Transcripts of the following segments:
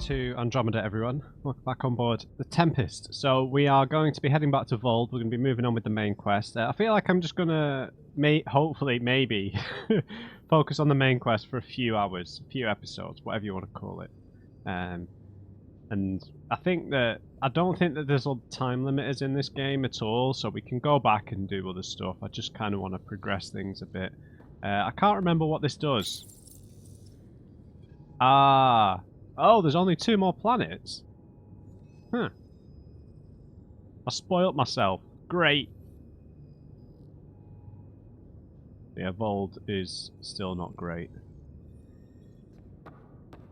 to Andromeda, everyone. Welcome back on board the Tempest. So we are going to be heading back to Vold. We're going to be moving on with the main quest. I feel like I'm just going to, hopefully, maybe, focus on the main quest for a few hours, a few episodes, whatever you want to call it. And I don't think that there's time limiters in this game at all, so we can go back and do other stuff. I just kind of want to progress things a bit. I can't remember what this does. Oh, there's only 2 more planets? Huh. I spoilt myself. Great. Yeah, Vold is still not great.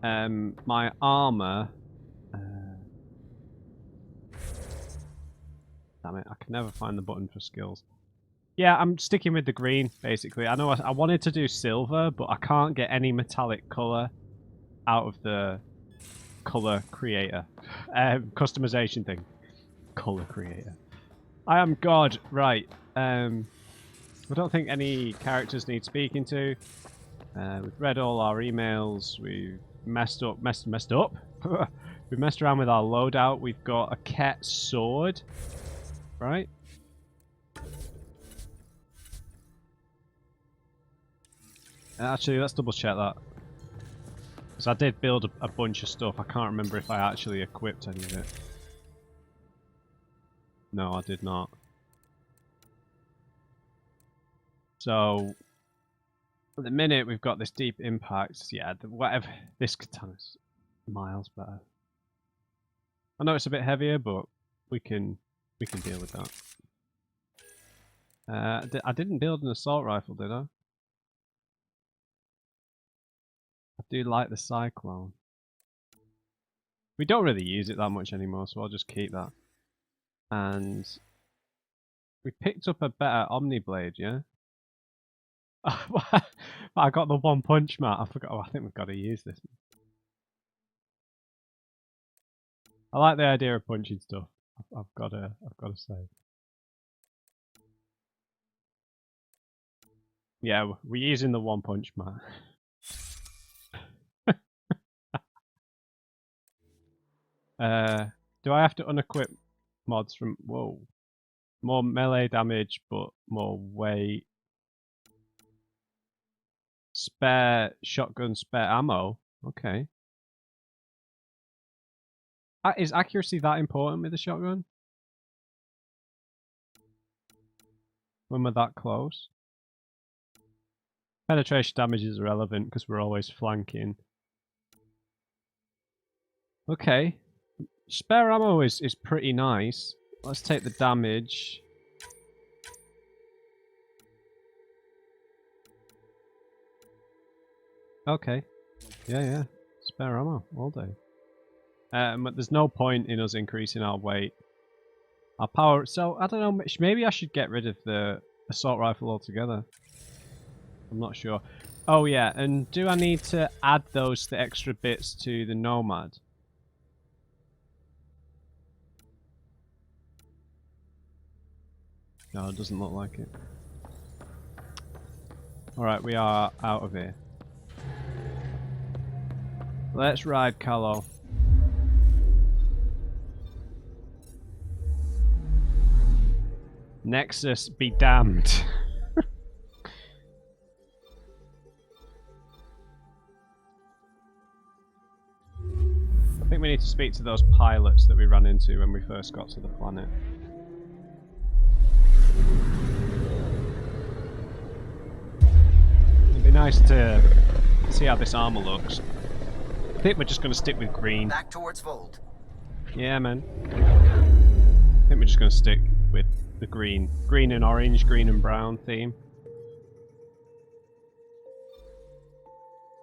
My armor... damn it, I can never find the button for skills. Yeah, I'm sticking with the green, basically. I know I wanted to do silver, but I can't get any metallic colour out of the color creator. Customization thing. Color creator. I am God. Right. I don't think any characters need speaking to. We've read all our emails. We've messed up. We've messed around with our loadout. We've got a cat sword. Right? Actually, let's double check that. Because I did build a bunch of stuff. I can't remember if I actually equipped any of it. No, I did not. So, at the minute we've got this deep impact. Yeah, whatever. This katana's miles better. I know it's a bit heavier, but we can deal with that. I didn't build an assault rifle, did I? I do like the Cyclone. We don't really use it that much anymore, so I'll just keep that. And we picked up a better Omni Blade, yeah? I got the one punch mat. I forgot. Oh, I think we've got to use this. I like the idea of punching stuff. I've got to say. Yeah, we're using the one punch mat. Do I have to unequip mods from... Whoa. More melee damage, but more weight. Spare shotgun, spare ammo. Okay. Is accuracy that important with the shotgun? When we're that close? Penetration damage is irrelevant because we're always flanking. Okay. Spare ammo is pretty nice. Let's take the damage. Okay. Yeah. Spare ammo all day. But there's no point in us increasing our weight. Our power... So, I don't know, maybe I should get rid of the assault rifle altogether. I'm not sure. Oh yeah, and do I need to add the extra bits to the Nomad? No, it doesn't look like it. Alright, we are out of here. Let's ride Callow. Nexus be damned. I think we need to speak to those pilots that we ran into when we first got to the planet. It'd be nice to see how this armor looks. I think we're just going to stick with green. Back towards Vold. Yeah, man. I think we're just going to stick with the green. Green and orange, green and brown theme.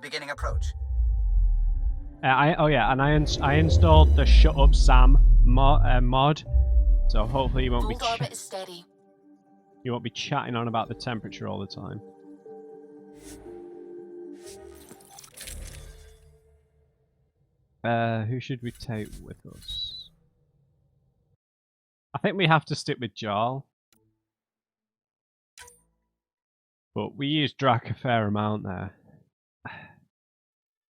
Beginning approach. I installed the Shut Up Sam mod, so hopefully you won't be orbit is steady. You won't be chatting on about the temperature all the time. Who should we take with us? I think we have to stick with Jarl. But we use Drac a fair amount there.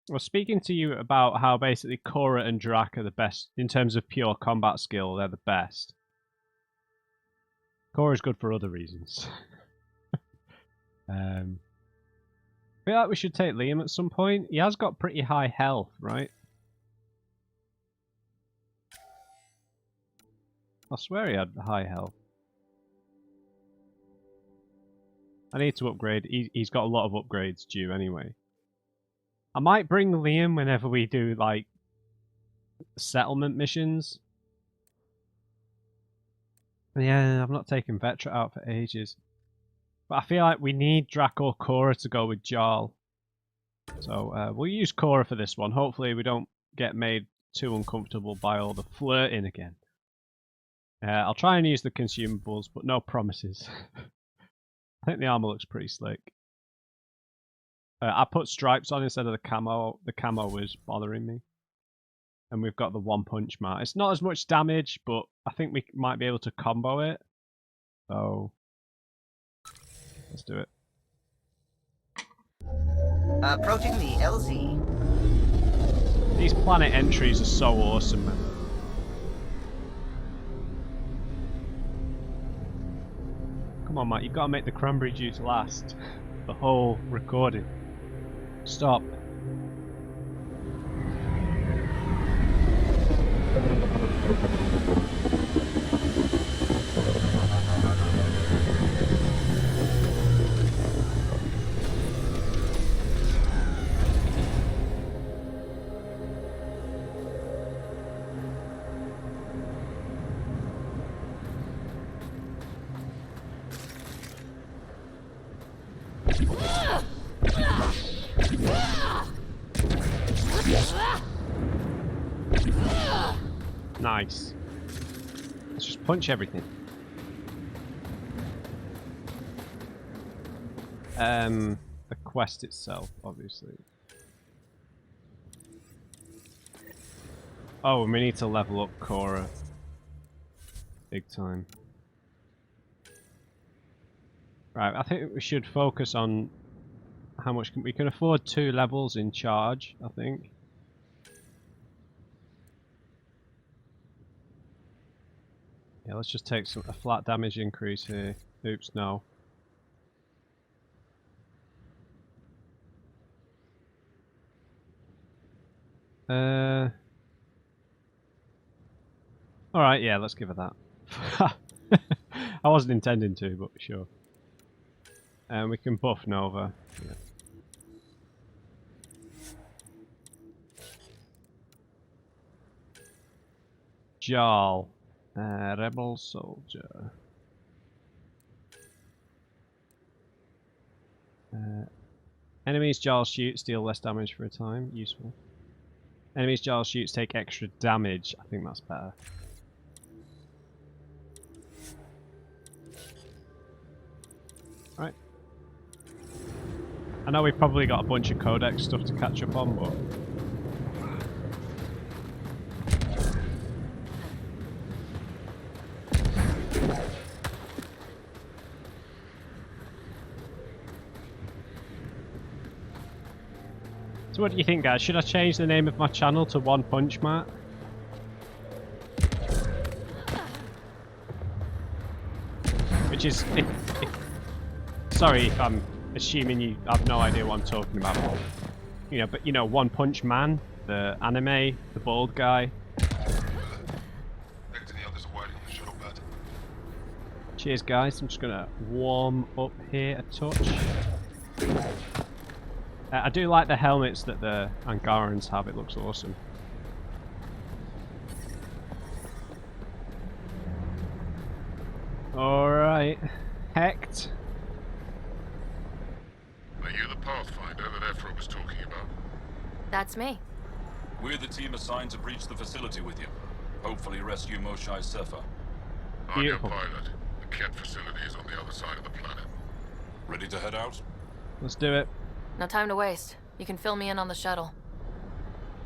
I was speaking to you about how basically Korra and Drak are the best in terms of pure combat skill. They're the best. Korra's good for other reasons. I feel like we should take Liam at some point. He has got pretty high health, right? I swear he had high health. I need to upgrade. He's got a lot of upgrades due anyway. I might bring Liam whenever we do, like, settlement missions. Yeah, I've not taken Vetra out for ages. But I feel like we need Drak or Korra to go with Jarl. So we'll use Korra for this one. Hopefully we don't get made too uncomfortable by all the flirting again. I'll try and use the consumables, but no promises. I think the armor looks pretty slick. I put stripes on instead of the camo. The camo was bothering me. And we've got the one punch mat. It's not as much damage, but I think we might be able to combo it. So let's do it. Approaching the LZ. These planet entries are so awesome, man. Come on, Matt, you've got to make the cranberry juice last. The whole recording. Stop. Nice. Let's just punch everything. The quest itself, obviously. Oh, we need to level up Korra. Big time. Right, I think we should focus on how much we can afford 2 levels in charge, I think. Yeah, let's just take a flat damage increase here. Oops, no. Alright, yeah, let's give it that. I wasn't intending to, but sure. And we can buff Nova. Yeah. Jarl. Rebel soldier. Enemies Jarl shoots deal less damage for a time. Useful. Enemies Jarl shoots take extra damage. I think that's better. Right. I know we've probably got a bunch of codex stuff to catch up on, but... So what do you think, guys? Should I change the name of my channel to One Punch Matt? Which is... sorry if I'm assuming you have no idea what I'm talking about. You know, but you know, One Punch Man, the anime, the bald guy. Cheers, guys. I'm just gonna warm up here a touch. I do like the helmets that the Angarans have. It looks awesome. Alright. Hecht. Are you the Pathfinder that Ephra was talking about? That's me. We're the team assigned to breach the facility with you. Hopefully rescue Moshae Sepha. I'm your Beautiful. pilot. The Kent facility is on the other side of the planet. Ready to head out? Let's do it. No time to waste. You can fill me in on the shuttle.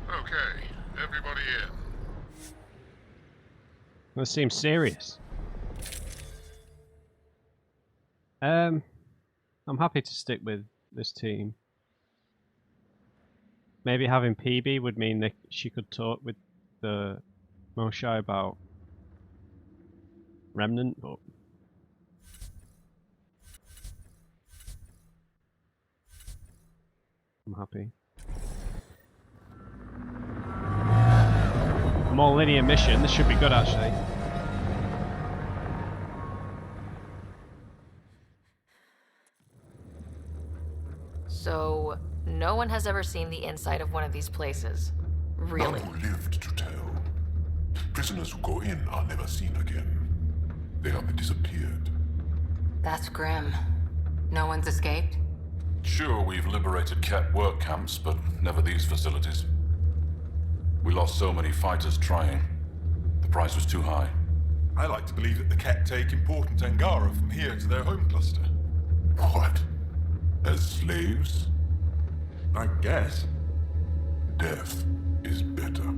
Okay, everybody in. This seems serious. I'm happy to stick with this team. maybe having PB would mean that she could talk with the Moshae about Remnant, but I'm happy. More linear mission. This should be good, actually. So, no one has ever seen the inside of one of these places. Really? None who lived to tell. Prisoners who go in are never seen again. They have disappeared. That's grim. No one's escaped? Sure, we've liberated Ket work camps, but never these facilities. We lost so many fighters trying. The price was too high. I like to believe that the Ket take important Angara from here to their home cluster. What? As slaves? I guess. Death is better.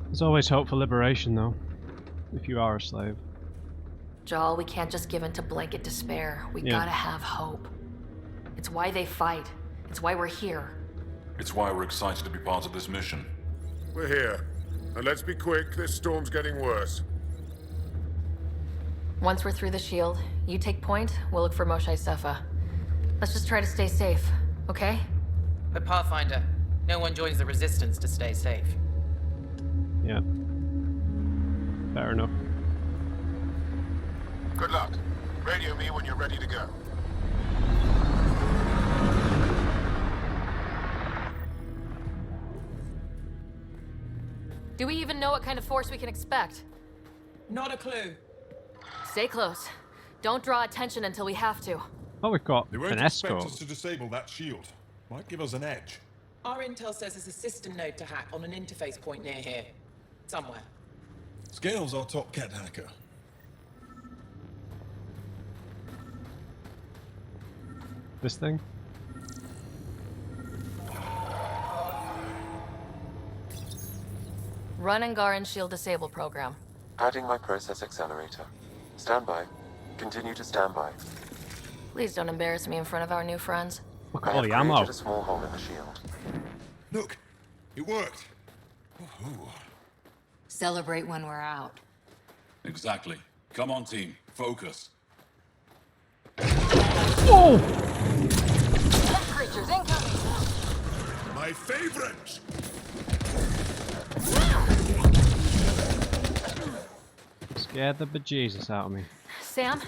There's always hope for liberation, though, if you are a slave. Jal, we can't just give in to blanket despair. We Yeah. gotta have hope. It's why they fight. It's why we're here. It's why we're excited to be part of this mission. We're here. And let's be quick, this storm's getting worse. Once we're through the shield, you take point, we'll look for Moshae Sefa. Let's just try to stay safe, okay? But Pathfinder, no one joins the Resistance to stay safe. Yeah. Fair enough. Good luck. Radio me when you're ready to go. Do we even know what kind of force we can expect? Not a clue. Stay close. Don't draw attention until we have to. Oh, we've got They won't an expect escort. us to disable that shield. Might give us an edge. Our intel says there's a system node to hack on an interface point near here. Somewhere. Scales our top Ket hacker. This thing? Run Angaran shield disable program. Adding my process accelerator. Stand by. Continue to stand by. Please don't embarrass me in front of our new friends. Look I at all have the ammo. created a small hole in the shield. Look, it worked. Woohoo. Celebrate when we're out. Exactly. Come on, team. Focus. Oh! Creatures incoming! My favorite! Scared the bejesus out of me. Sam,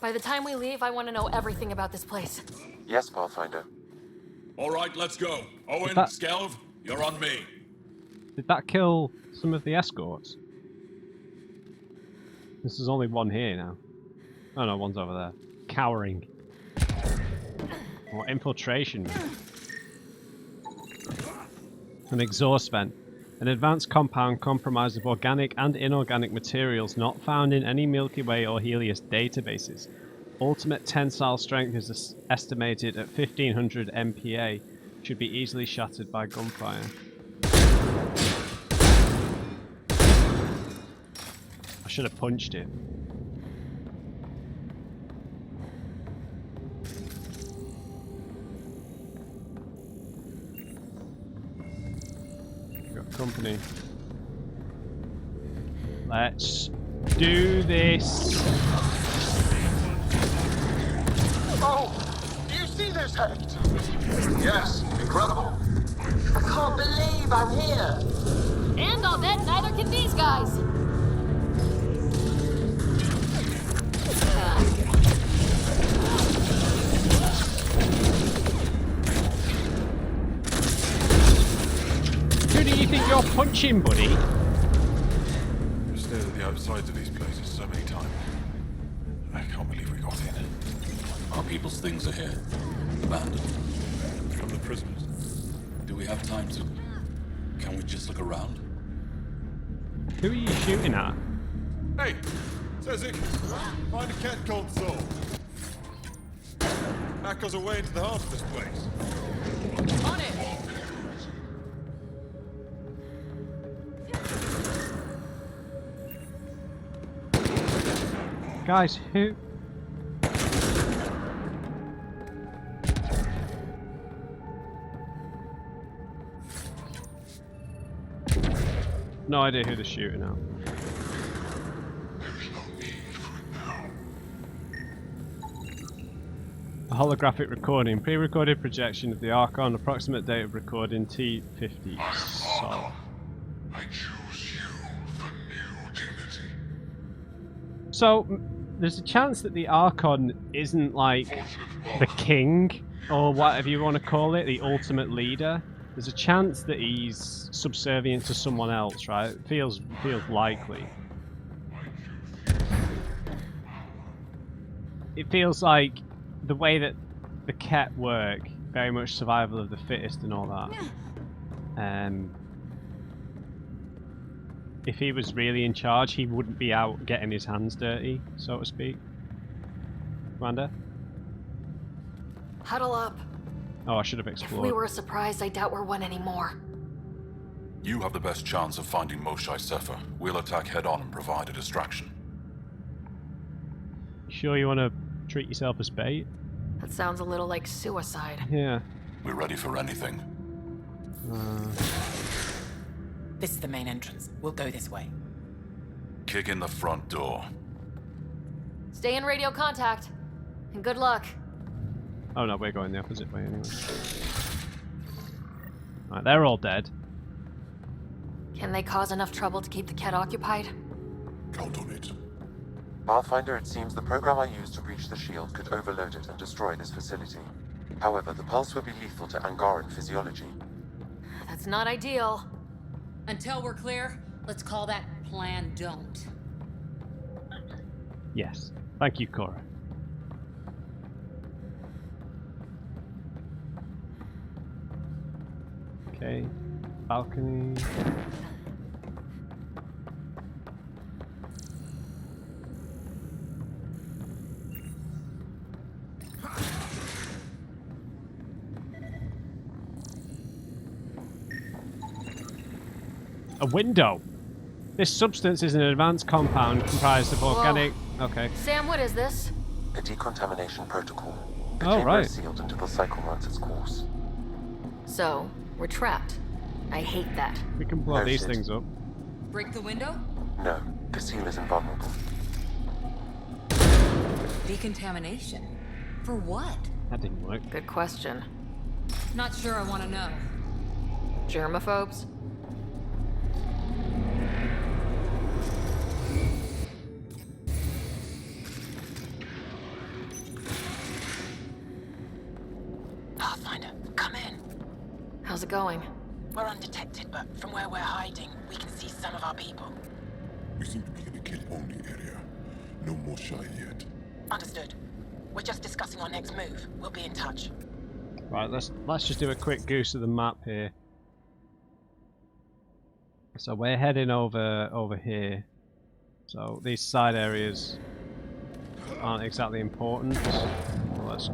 by the time we leave, I want to know everything about this place. Yes, Pathfinder. All right, let's go. Owen, that- Skelv, you're on me. Did that kill some of the escorts? This is only one here now. Oh no, one's over there. Cowering. Or infiltration. An exhaust vent. An advanced compound comprised of organic and inorganic materials not found in any Milky Way or Helios databases. Ultimate tensile strength is estimated at 1500 MPa. Should be easily shattered by gunfire. I should have punched it. Got company. Let's do this. Oh! Do you see this, Hecht? Yes, incredible. I can't believe I'm here. And I'll bet neither can these guys. Who do you think you're punching, buddy? I've stared at the outsides of these places so many times. I can't believe we got in. Our people's things are here. Abandoned. From the prisoners. Do we have time to... Can we just look around? Who are you shooting at? Hey! Says it! Find a Ket console! Hack us away into the heart of this place. On it! Guys, who? no idea who they're shooting at. A holographic recording. Pre-recorded projection of the Archon. Approximate date of recording T50. So. I choose you for new dignity. So, there's a chance that the Archon isn't like the king, or whatever you want to call it, the ultimate leader. There's a chance that he's subservient to someone else, right? It feels likely. It feels like the way that the Ket work, very much survival of the fittest and all that. If he was really in charge, he wouldn't be out getting his hands dirty, so to speak. Commander? Huddle up. Oh, I should have If explored. we were a surprise, I doubt we're one anymore. You have the best chance of finding Moshae Sefer. We'll attack head-on and provide a distraction. Sure you want to treat yourself as bait? That sounds a little like suicide. Yeah. We're ready for anything. This is the main entrance. We'll go this way. Kick in the front door. Stay in radio contact. And good luck. Oh no, we're going the opposite way anyway. Right, they're all dead. Can they cause enough trouble to keep the Ket occupied? Count on it. Pathfinder, it seems the program I used to reach the shield could overload it and destroy this facility. However, the pulse would be lethal to Angaran physiology. That's not ideal. Until we're clear, let's call that plan don't. Yes. Thank you, Cora. Okay. Balcony. A window. This substance is an advanced compound comprised of organic. Okay. Sam, what is this? A decontamination protocol. The Oh, chamber right. is sealed until the cycle runs its course. So, we're trapped. I hate that. We can blow these Noted. things up. Break the window? No, the seal is invulnerable. Decontamination? For what? That didn't work. Good question. Not sure I want to know. Germaphobes? Pathfinder, come in. How's it going? We're undetected, but from where we're hiding, we can see some of our people. We seem to be in a kill-only area. No Moshae yet. Understood. We're just discussing our next move. We'll be in touch. Right, let's just do a quick goose of the map here. So we're heading over here. So these side areas aren't exactly important. Well, let's.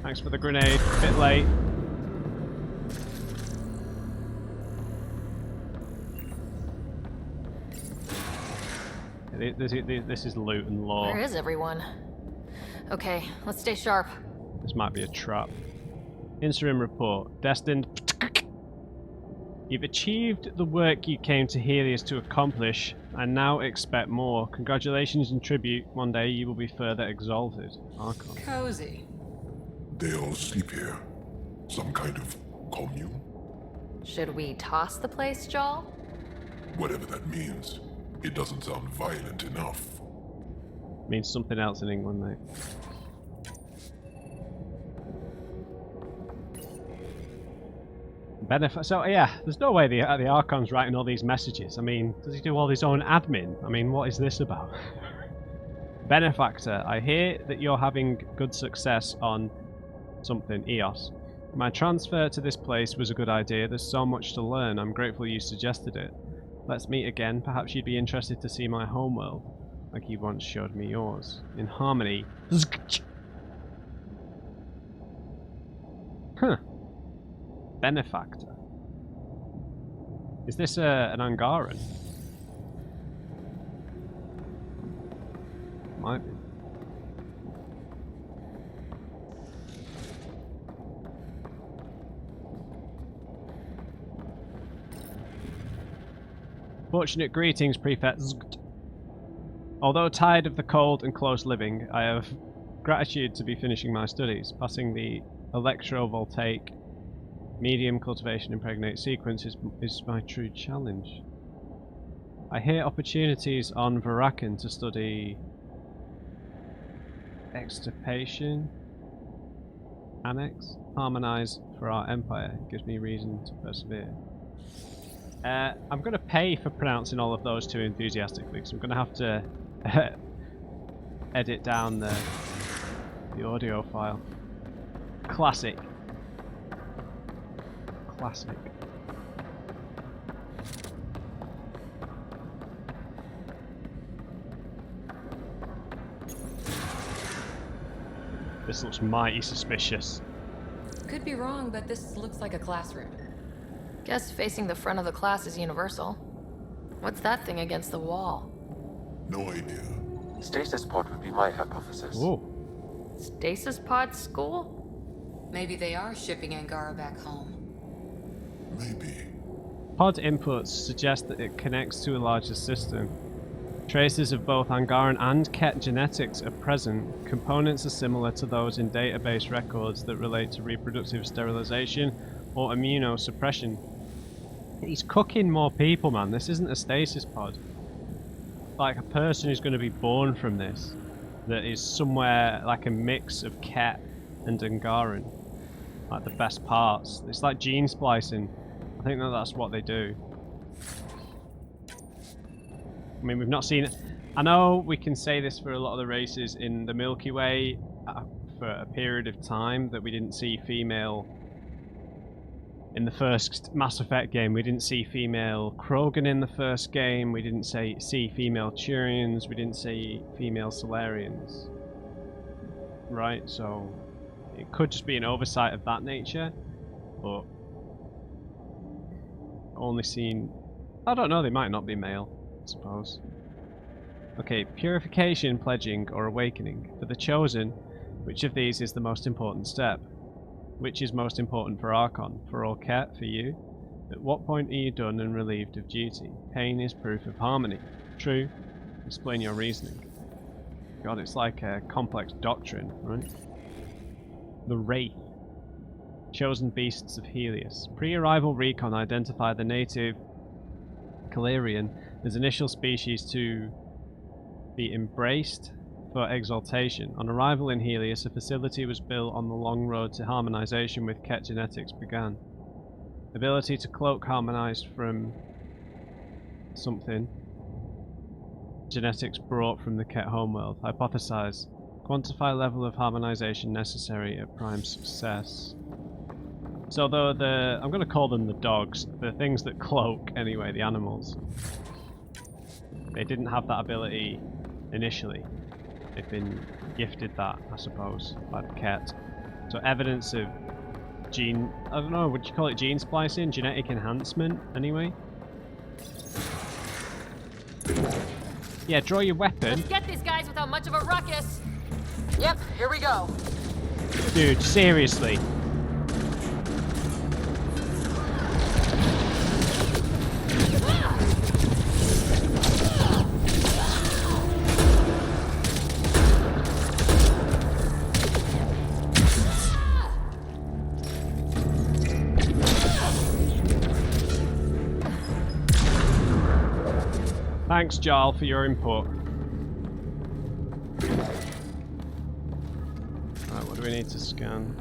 Thanks for the grenade. Bit late. This is loot and lore. Where is everyone? Okay, let's stay sharp. This might be a trap. Interim report. Destined. You've achieved the work you came to Helios to accomplish, and now expect more. Congratulations and tribute. One day you will be further exalted. Archon. Cozy. They all sleep here. Some kind of commune? Should we toss the place, Jal? Whatever that means. It doesn't sound violent enough. Means something else in England, mate. Benefit. So yeah, there's no way the Archon's writing all these messages. I mean, does he do all his own admin? I mean, what is this about? Benefactor, I hear that you're having good success on something, EOS. My transfer to this place was a good idea. There's so much to learn. I'm grateful you suggested it. Let's meet again. Perhaps you'd be interested to see my homeworld, like you once showed me yours. In harmony. Huh. Benefactor. Is this an Angaran? Might be. Fortunate greetings, Prefect Zgt. Although tired of the cold and close living, I have gratitude to be finishing my studies. Passing the electrovoltaic medium cultivation impregnate sequence is my true challenge. I hear opportunities on Varakan to study extirpation, annex, harmonize for our empire. It gives me reason to persevere. I'm going to pay for pronouncing all of those too enthusiastically, because I'm going to have to edit down the audio file. Classic. Classic. This looks mighty suspicious. Could be wrong, but this looks like a classroom. Guess facing the front of the class is universal. What's that thing against the wall? No idea. Stasis pod would be my hypothesis. Ooh. Stasis pod school? Maybe they are shipping Angara back home. Maybe. Pod inputs suggest that it connects to a larger system. Traces of both Angaran and Ket genetics are present. Components are similar to those in database records that relate to reproductive sterilization or immunosuppression. He's cooking more people, man. This isn't a stasis pod. Like a person who's going to be born from this, that is somewhere like a mix of Ket and Angaran. Like the best parts. It's like gene splicing. I think that's what they do. I mean, we've not seen it. I know we can say this for a lot of the races in the Milky Way for a period of time, that we didn't see female. In the first Mass Effect game, we didn't see female Krogan in the first game, we didn't see female Turians, we didn't see female Solarians. Right, so it could just be an oversight of that nature, but only seen... I don't know, they might not be male, I suppose. Okay, purification, pledging, or awakening. For the chosen, which of these is the most important step? Which is most important for Archon? For all Ket? For you? At what point are you done and relieved of duty? Pain is proof of harmony. True. Explain your reasoning. God, it's like a complex doctrine, right? The Wraith. Chosen beasts of Helios. Pre-arrival recon identify the native Calirian as initial species to be embraced for exaltation. On arrival in Helios, a facility was built on the long road to harmonization with Ket genetics began. Ability to cloak harmonized from something. Genetics brought from the Ket homeworld. Hypothesize. Quantify level of harmonization necessary at prime success. So though I'm going to call them the dogs, the things that cloak anyway, the animals. They didn't have that ability initially. They've been gifted that, I suppose, by the Ket. So evidence of gene... I don't know, would you call it gene splicing? Genetic enhancement, anyway? Yeah, draw your weapon. Let's get these guys without much of a ruckus. Yep, here we go. Dude, seriously. Thanks, Jarl, for your input. Right, what do we need to scan?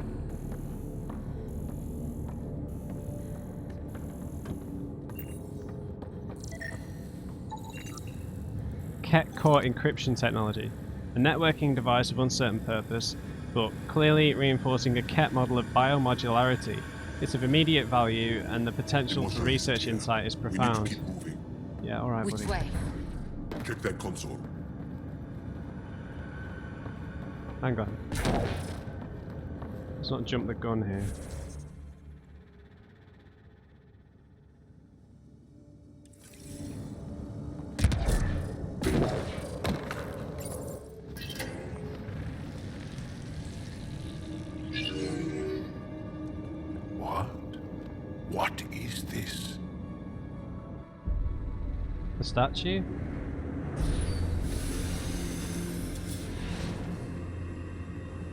Ket core encryption technology. A networking device of uncertain purpose, but clearly reinforcing a Ket model of biomodularity. It's of immediate value, and the potential for research insight is profound. Yeah, alright, buddy. Which way? Check that console. Hang on. Let's not jump the gun here. What? What is this? statue?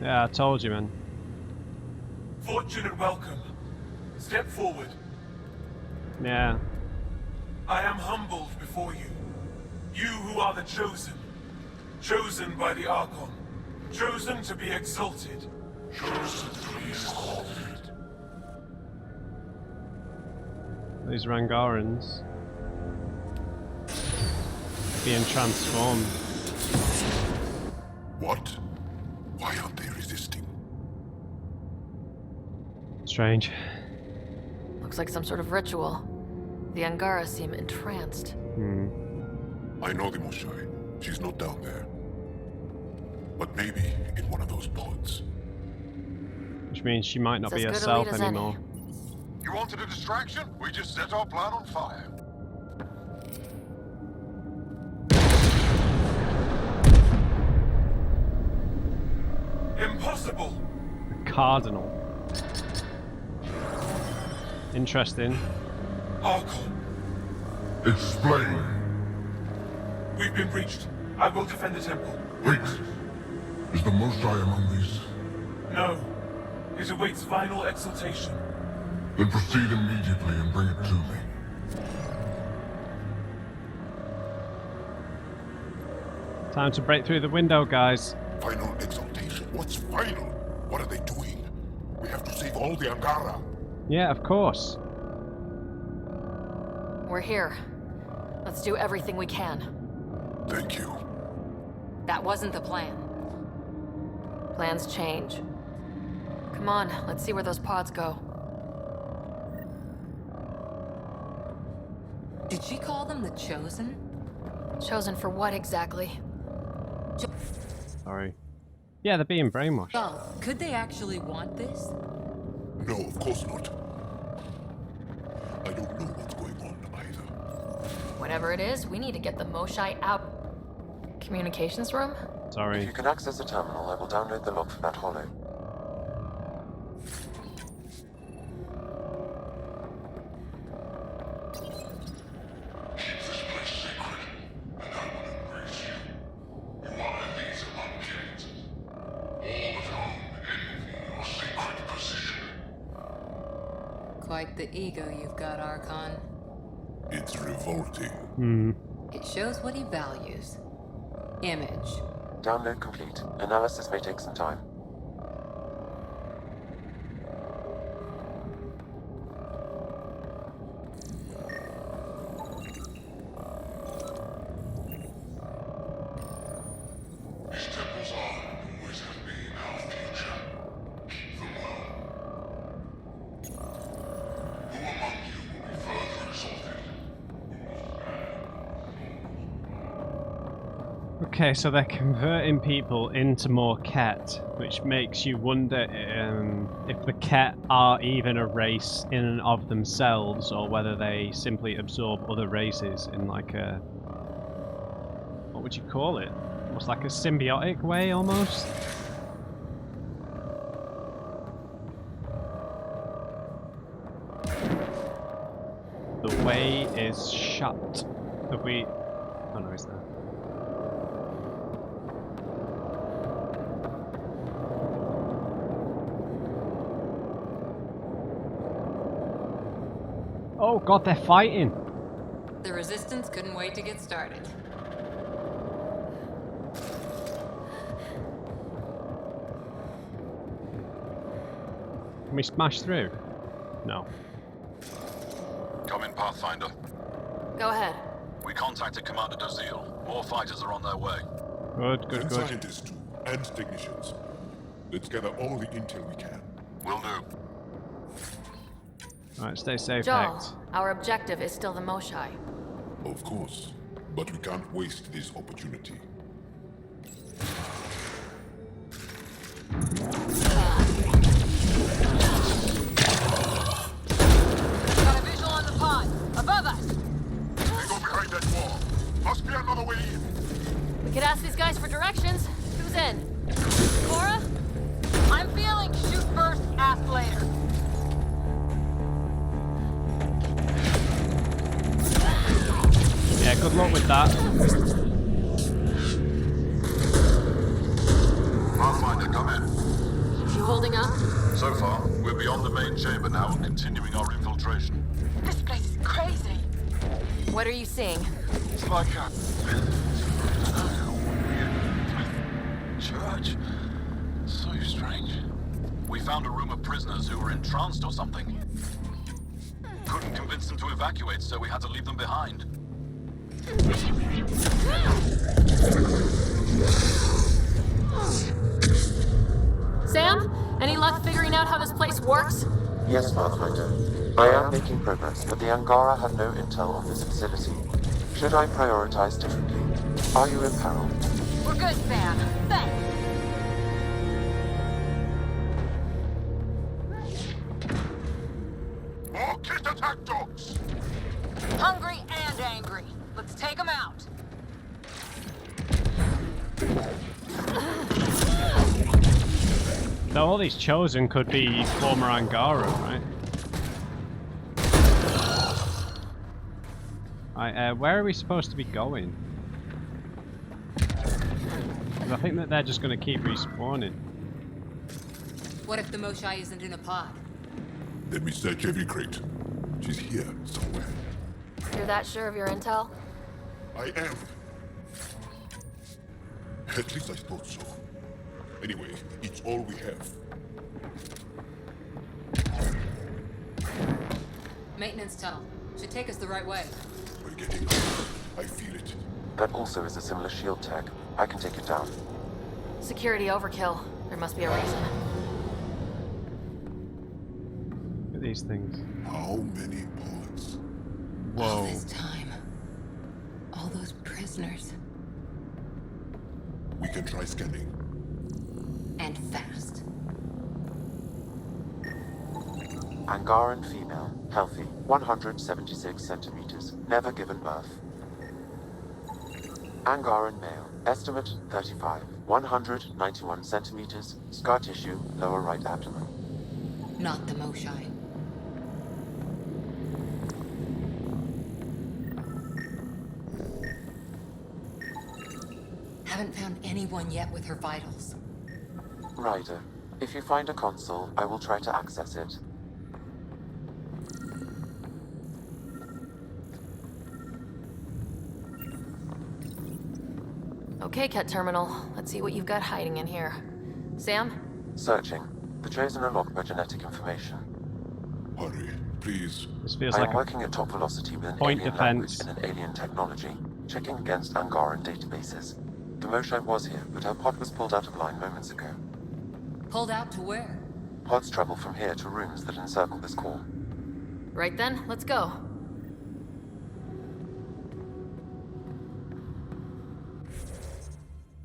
Yeah, I told you, man. Fortune and welcome. Step forward. Yeah. I am humbled before you. You who are the chosen. Chosen by the Archon. Chosen to be exalted. Chosen to be exalted. These Rangarans being transformed. What? Why aren't they resisting? Strange. Looks like some sort of ritual. The Angara seem entranced. I know the Moshae. She's not down there. But maybe in one of those pods. Which means she might not It's be as good a lead herself as anymore. You wanted a distraction? We just set our plan on fire. Impossible! Cardinal. Interesting. Archon, Explain. we've been breached. I will defend the temple. Wait. Is the Moshae among these? No. It awaits final exaltation. Then proceed immediately and bring it to me. Time to break through the window, guys. Final exaltation? What's final? What are they doing? We have to save all the Angara. Yeah, of course. We're here. Let's do everything we can. Thank you. That wasn't the plan. Plans change. Come on, let's see where those pods go. Did she call them the Chosen? Chosen for what exactly? Sorry. Yeah, they're being brainwashed. Oh, could they actually want this? No, of course not. I don't know what's going on either. Whatever it is, we need to get the Moshae out. Communications room? If Sorry. you can access the terminal, I will download the log from that hollow. Quite the ego you've got, Archon. It's revolting. It shows what he values. Image. Download complete. Analysis may take some time. These temples are and always have been our future. Keep them well. Who among you will be further exalted? Okay, so they're converting people into more Ket, which makes you wonder if the Ket are even a race in and of themselves, or whether they simply absorb other races in like a... what would you call it? Almost like a symbiotic way, almost? The way is shut. Have we... oh no, he's there. Oh god, they're fighting! The Resistance couldn't wait to get started. Can we smash through? No. Come in, Pathfinder. Go ahead. We contacted Commander Dozil. More fighters are on their way. Good, good, And good. scientists too, and technicians. Let's gather all the intel we can. Will do. Alright, stay safe, Joel, Hex. our objective is still the Moshae. Of course, but we can't waste this opportunity. Got a visual on the pod. Above us. They go behind that wall. Must be another way in. We could ask these guys for directions. Who's in? Cora? I'm feeling shoot first, ask later. Yeah, good luck with that. Pathfinder, come in. You holding up? So far, we're beyond the main chamber now and continuing our infiltration. This place is crazy. What are you seeing? It's like a church. So strange. We found a room of prisoners who were entranced or something. Couldn't convince them to evacuate, so we had to leave them behind. Sam? Any luck figuring out how this place works? Yes, Pathfinder. I am making progress, but the Angara have no intel on this facility. Should I prioritize differently? Are you in peril? We're good, Sam. Thanks. More kit attack dogs! Hungry and angry. Let's take them out. Now all these chosen could be former Angara, right? Right, where are we supposed to be going? 'Cause I think that they're just going to keep respawning. What if the Moshae isn't in a pod? Let me search every crate. She's here somewhere. You're that sure of your intel? I am. At least I thought so. Anyway, it's all we have. Maintenance tunnel. Should take us the right way. We're getting close. I feel it. That also is a similar shield tag. I can take it down. Security overkill. There must be a reason. Look at these things. How many pods? All Whoa. this time. All those prisoners. We can try scanning. And fast. Angaran female, healthy, 176 centimeters, never given birth. Angaran male, estimate 35, 191 centimeters, scar tissue, lower right abdomen. Not the Moshae. Haven't found anyone yet with her vitals. Ryder, if you find a console, I will try to access it. Okay, Ket Terminal. Let's see what you've got hiding in here. Sam? Searching. The Chosen are locked by genetic information. Hurry, please. This feels I like am a working at top velocity with an point alien defense. language and an alien technology, checking against Angaran databases. The Moshae was here, but her pod was pulled out of line moments ago. Pulled out to where? Pods travel from here to rooms that encircle this core. Right then, let's go.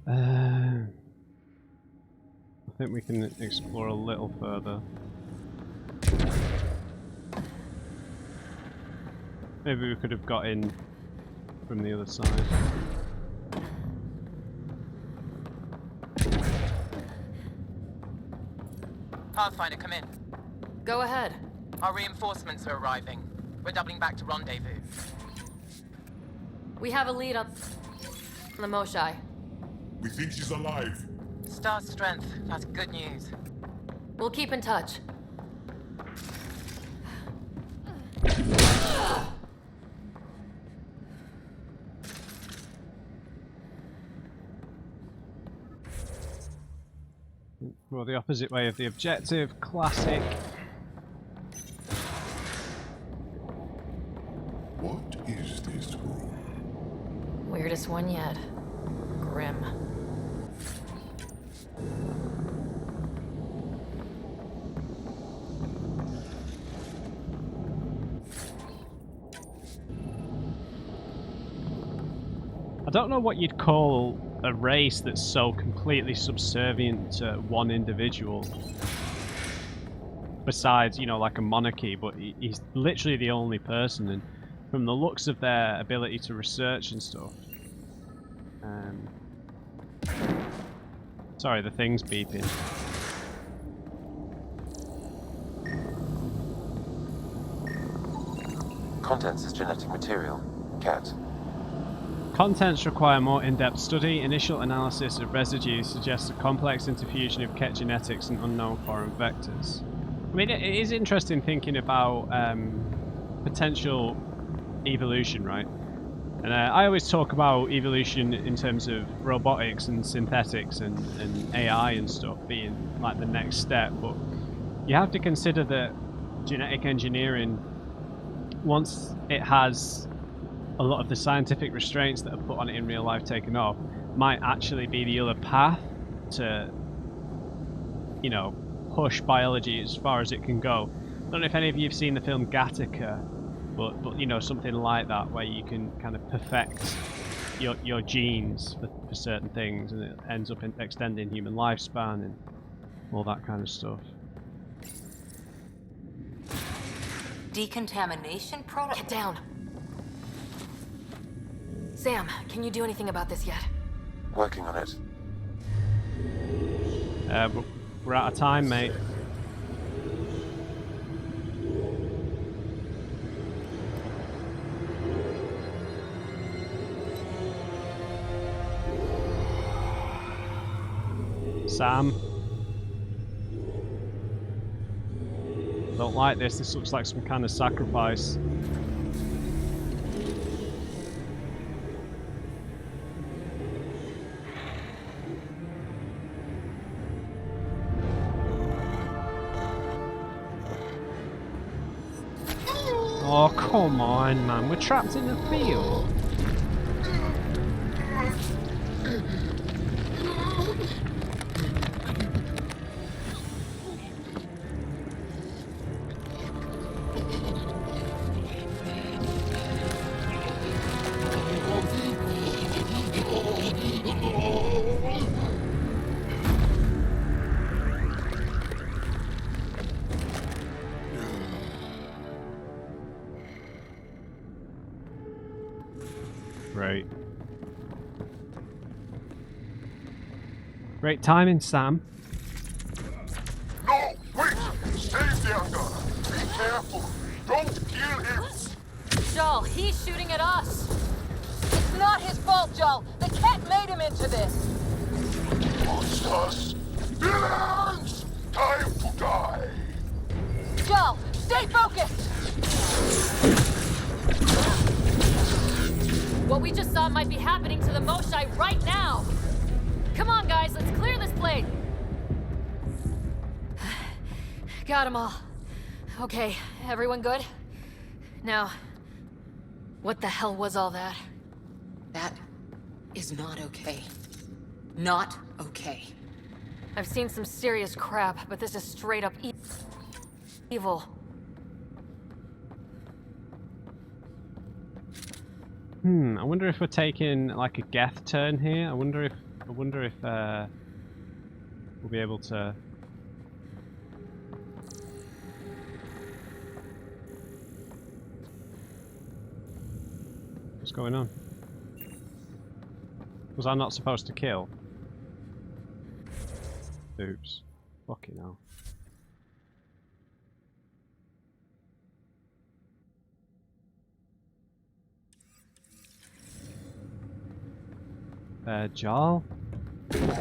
I think we can explore a little further. Maybe we could have got in from the other side. Pathfinder, come in. Go ahead. Our reinforcements are arriving. We're doubling back to rendezvous. We have a lead on the Moshae. We think she's alive. Star strength. That's good news. We'll keep in touch. Well, the opposite way of the objective. Classic. What is this room? Weirdest one yet. Grim. I don't know what you'd call a race that's so completely subservient to one individual. Besides, you know, like a monarchy, but he's literally the only person, and from the looks of their ability to research and stuff. Sorry, the thing's beeping. Contents is genetic material. Cat. Contents require more in-depth study. Initial analysis of residues suggests a complex interfusion of ket genetics and unknown foreign vectors. I mean, it is interesting thinking about potential evolution, right? And I always talk about evolution in terms of robotics and synthetics and AI and stuff being like the next step, but you have to consider that genetic engineering, once it has a lot of the scientific restraints that are put on it in real life taken off, might actually be the other path to, you know, push biology as far as it can go. I don't know if any of you have seen the film Gattaca, but you know, something like that, where you can kind of perfect your genes for certain things, and it ends up in extending human lifespan and all that kind of stuff. Decontamination product? Get down. Sam, can you do anything about this yet? Working on it. We're out of time, mate. Sam. Don't like this. This looks like some kind of sacrifice. Oh, come on, man. We're trapped in the field. Great. Great timing, Sam. No, wait! Save the Angara! Be careful! Don't kill him! Joel, he's shooting at us. It's not his fault, Joel. The cat made him into this. Monsters! Villains! Time to die! Joel, stay focused. What we just saw might be happening to the Moshae right now. Come on, guys, let's clear this place. Got them all. Okay, everyone good? Now, what the hell was all that? That is not okay. Not okay. I've seen some serious crap, but this is straight up evil. I wonder if we're taking like a Geth turn here. I wonder if we'll be able to. What's going on? Was I not supposed to kill? Oops. Fucking hell. Jarl? Gonna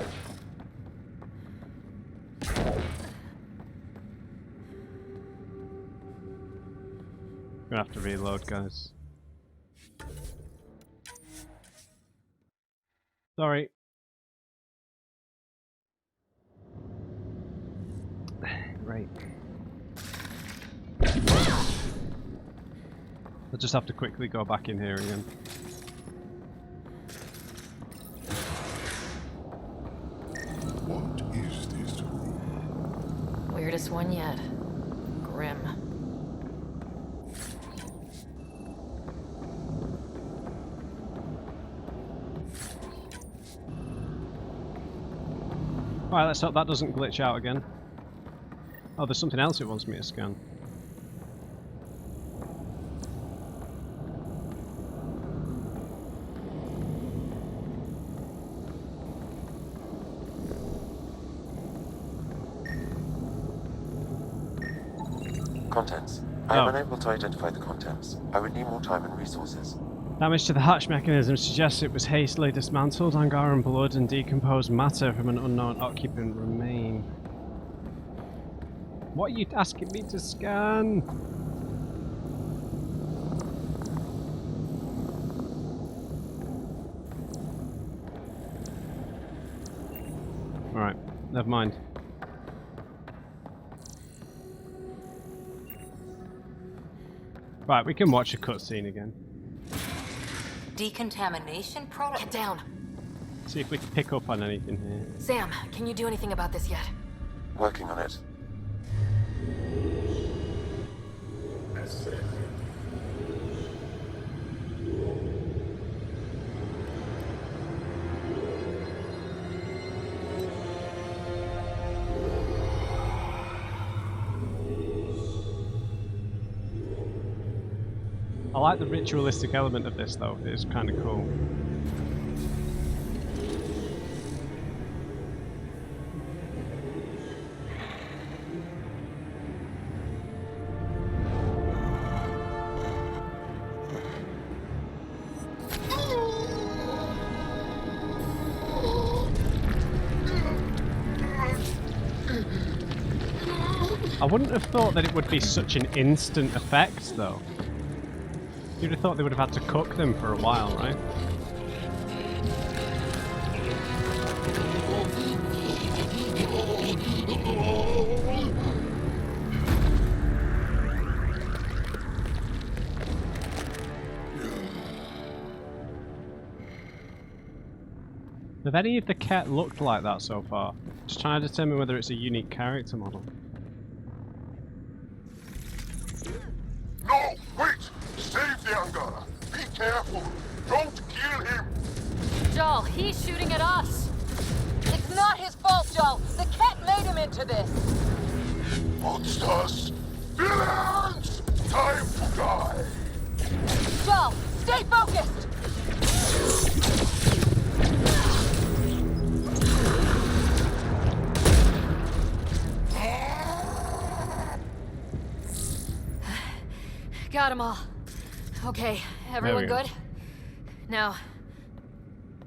have to reload, guys. Sorry. Right. I'll just have to quickly go back in here again. What is this room? Weirdest one yet. Grim. Alright, let's hope that doesn't glitch out again. Oh, there's something else it wants me to scan. Contents. I am unable to identify the contents. I would need more time and resources. Damage to the hatch mechanism suggests it was hastily dismantled. Angaran blood and decomposed matter from an unknown occupant remain. What are you asking me to scan? Alright, never mind. Right, we can watch a cutscene again. Decontamination protocol. Get down. See if we can pick up on anything here. Sam, can you do anything about this yet? Working on it. I like the ritualistic element of this though, it's kind of cool. I wouldn't have thought that it would be such an instant effect though. You'd have thought they would have had to cook them for a while, right? Have any of the Ket looked like that so far? Just trying to determine whether it's a unique character model. No, wait! Save the Angara! Be careful! Don't kill him! Joel, he's shooting at us. It's not his fault, Joel. The cat made him into this. Monsters! Villains! Time to die! Joel, stay focused. Got them all. Okay, everyone go. good? Now,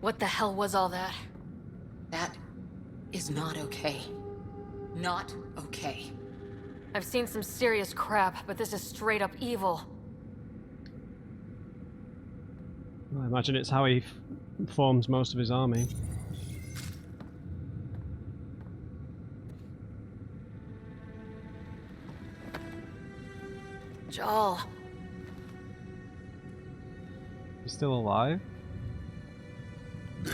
what the hell was all that? That is not okay. Not okay. I've seen some serious crap, but this is straight up evil. I imagine it's how he forms most of his army. Joel. He's still alive? They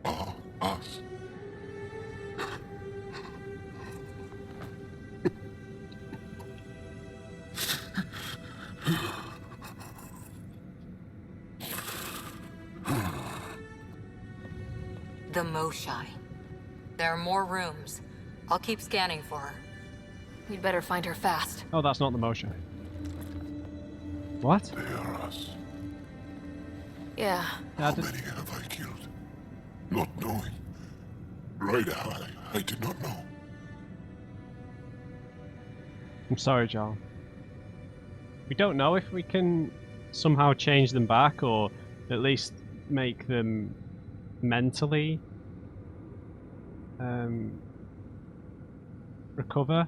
are us. The Moshae. There are more rooms. I'll keep scanning for her. We'd better find her fast. Oh, that's not the Moshae. What? They are us. Yeah. How many have I killed? Not knowing. Right, I did not know. I'm sorry, Joel. We don't know if we can somehow change them back or at least make them mentally recover,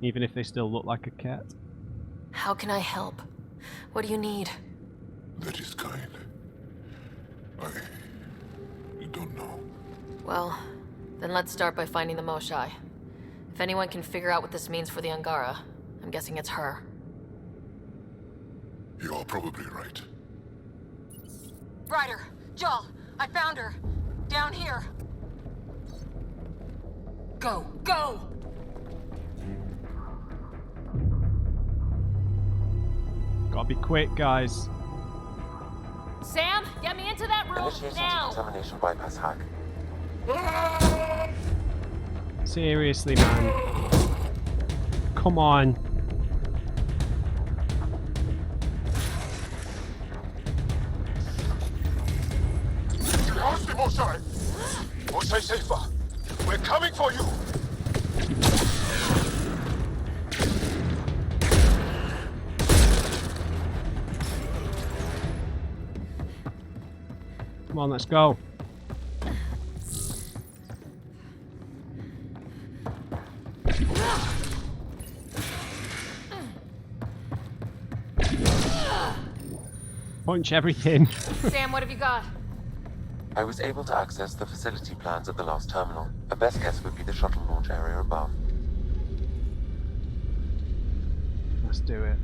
even if they still look like a cat. How can I help? What do you need? That is kind. I don't know. Well, then let's start by finding the Moshae. If anyone can figure out what this means for the Angara, I'm guessing it's her. You're probably right. Ryder, Joel, I found her. Down here. Go! Go! Gotta be quick, guys. Sam, get me into that room Initiating now. decontamination bypass hack. Seriously, man. Come on. How's the Moshae? Moshae safer. We're coming for you. Come on, let's go. Punch everything. Sam, what have you got? I was able to access the facility plans at the last terminal. A best guess would be the shuttle launch area above. Let's do it.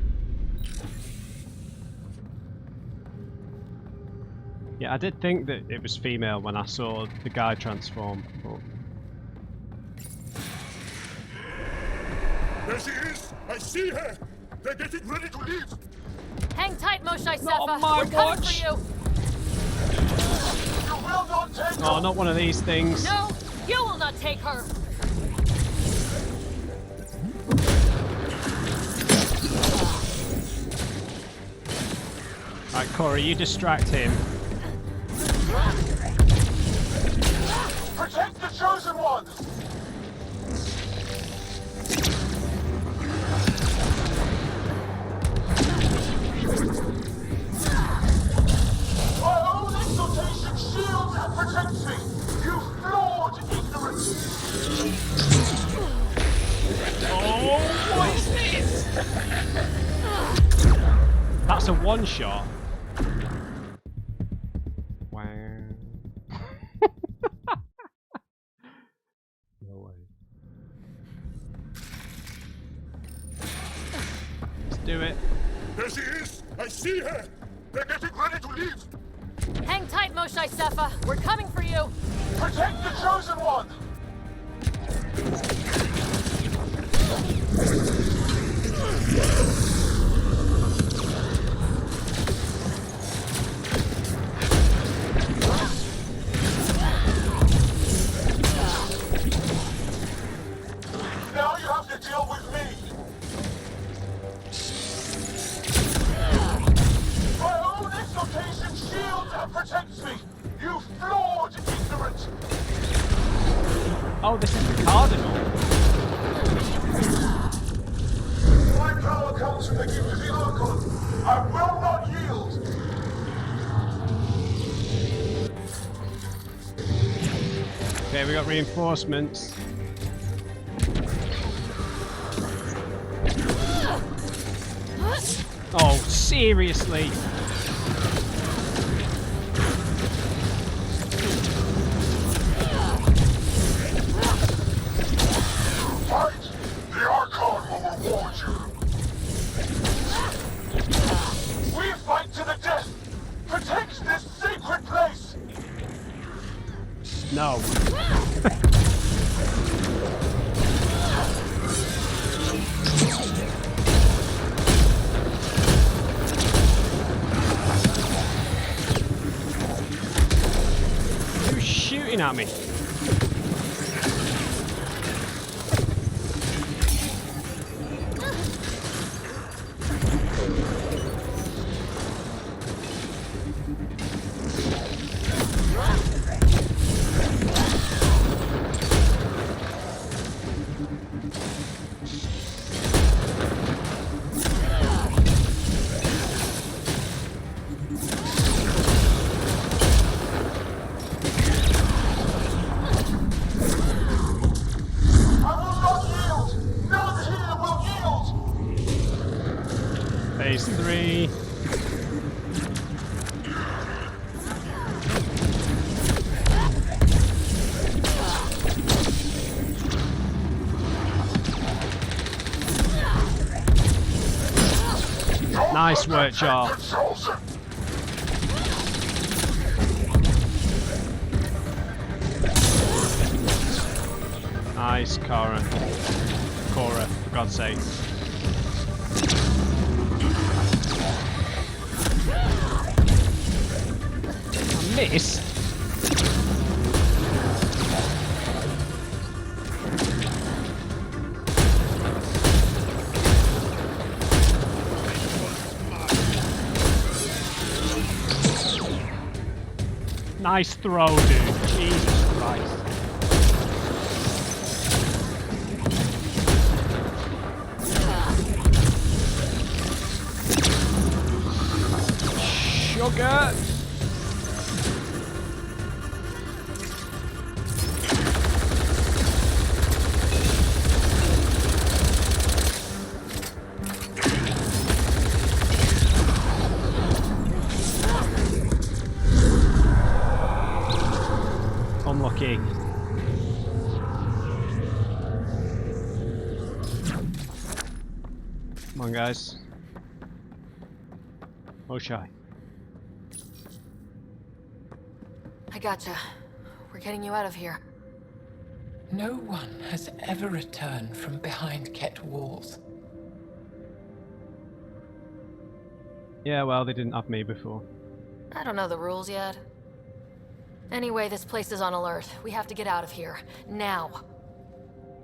Yeah, I did think that it was female when I saw the guy transform, but... There she is! I see her! They're getting ready to leave! Hang tight, Moshae Not on Sefa. my We're coming watch. for you. You will not take Oh, not one of these things. No, you will not take her. Right, Corey, you distract him. Protect the chosen ones! My own exaltation shields and protects me! You flawed ignorance! Oh, what is this? That's a one-shot. Wow. No way. Let's do it. There she is! I see her! They're getting ready to leave! Hang tight, Moshae Sefa. We're coming for you. Protect the chosen one! Now you have to deal with me! My own exaltation shields and protects me! You flawed ignorant! Oh, this is the Cardinal. My power comes from the gift of the Archon. I will not yield! Okay, we got reinforcements. Oh, seriously? Fight! The Archon will reward you! We fight to the death! Protect this sacred place! No. Who's shooting at me? I will not yield! None here will yield! Phase 3. Nice work, Jar. Nice, Cora. Cora, for God's sake. I missed. Nice throw, dude. Jesus Christ. Sugar. Unlucky. Come on, guys. Moshae. I gotcha. We're getting you out of here. No one has ever returned from behind Ket walls. Yeah, well, they didn't have me before. I don't know the rules yet. Anyway, this place is on alert. We have to get out of here. Now.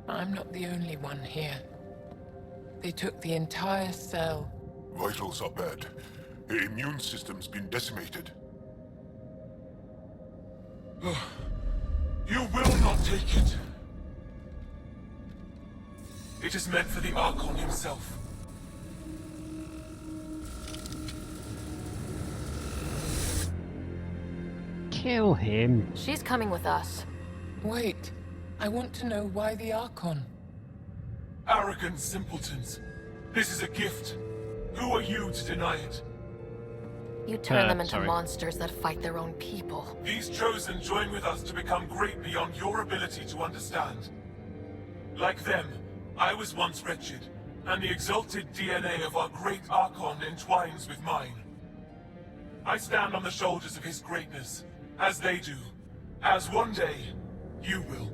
I'm not the only one here. They took the entire cell. Vitals are bad. Her immune system's been decimated. You will not take it. It is meant for the Archon himself. Kill him. She's coming with us. Wait, I want to know why the Archon. Arrogant simpletons. This is a gift. Who are you to deny it? You turn them into sorry. monsters that fight their own people. These chosen join with us to become great beyond your ability to understand. Like them, I was once wretched, and the exalted DNA of our great Archon entwines with mine. I stand on the shoulders of his greatness, as they do, as one day, you will.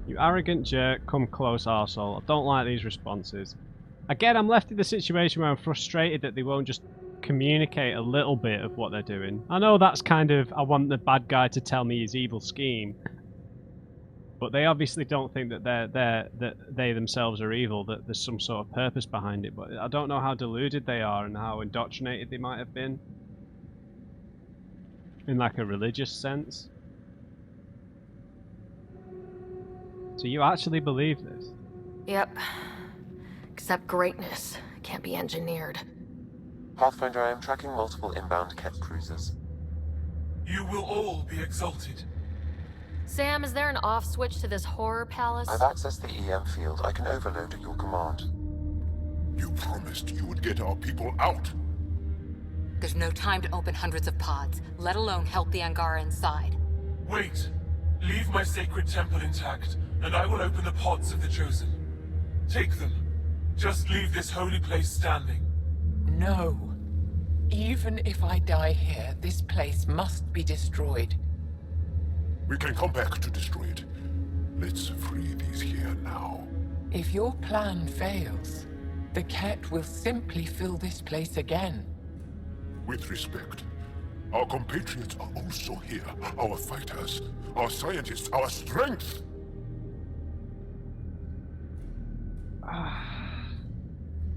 You arrogant jerk, come close arsehole. I don't like these responses. Again, I'm left in the situation where I'm frustrated that they won't just communicate a little bit of what they're doing. I know that's kind of, I want the bad guy to tell me his evil scheme. But they obviously don't think that that they themselves are evil, that there's some sort of purpose behind it. But I don't know how deluded they are and how indoctrinated they might have been. In like a religious sense. So you actually believe this? Yep. Except greatness can't be engineered. Pathfinder, I am tracking multiple inbound Ket cruisers. You will all be exalted. Sam, is there an off switch to this horror palace? I've accessed the EM field. I can overload at your command. You promised you would get our people out. There's no time to open hundreds of pods, let alone help the Angara inside. Wait. Leave my sacred temple intact, and I will open the pods of the Chosen. Take them. Just leave this holy place standing. No. Even if I die here, this place must be destroyed. We can come back to destroy it. Let's free these here now. If your plan fails, the Ket will simply fill this place again. With respect, our compatriots are also here. Our fighters, our scientists, our strength.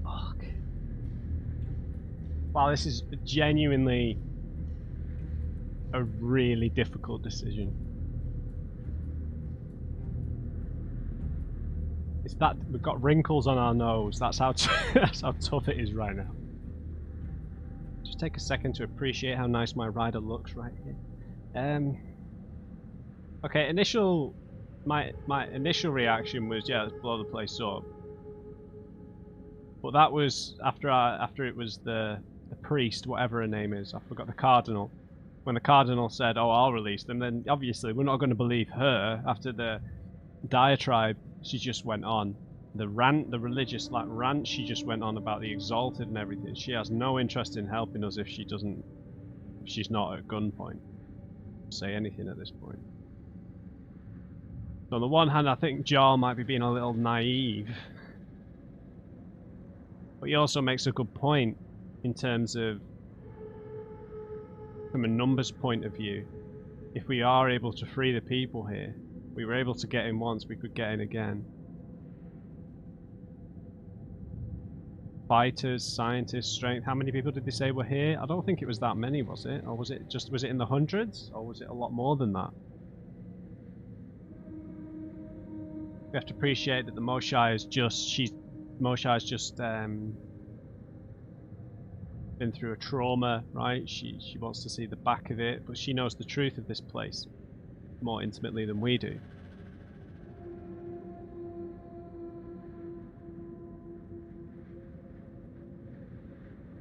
Fuck. Wow, this is genuinely a really difficult decision. It's that we've got wrinkles on our nose. That's how that's how tough it is right now. Just take a second to appreciate how nice my rider looks right here. Okay, my initial reaction was, yeah, let's blow the place up. But that was after it was the priest, whatever her name is. I forgot, the cardinal. When the cardinal said, "Oh, I'll release them," then obviously we're not going to believe her after the diatribe she just went on. The rant, the religious rant she just went on about the exalted and everything. She has no interest in helping us if she's not at gunpoint. Say anything at this point. So on the one hand, I think Jarl might be being a little naive. But he also makes a good point in terms of, from a numbers point of view, if we are able to free the people here, we were able to get in once, we could get in again. Fighters, scientists, strength. How many people did they say were here? I don't think it was that many, was it? Or was it in the hundreds? Or was it a lot more than that? We have to appreciate that the Moshae is Moshae's just been through a trauma, right? She wants to see the back of it, but she knows the truth of this place more intimately than we do.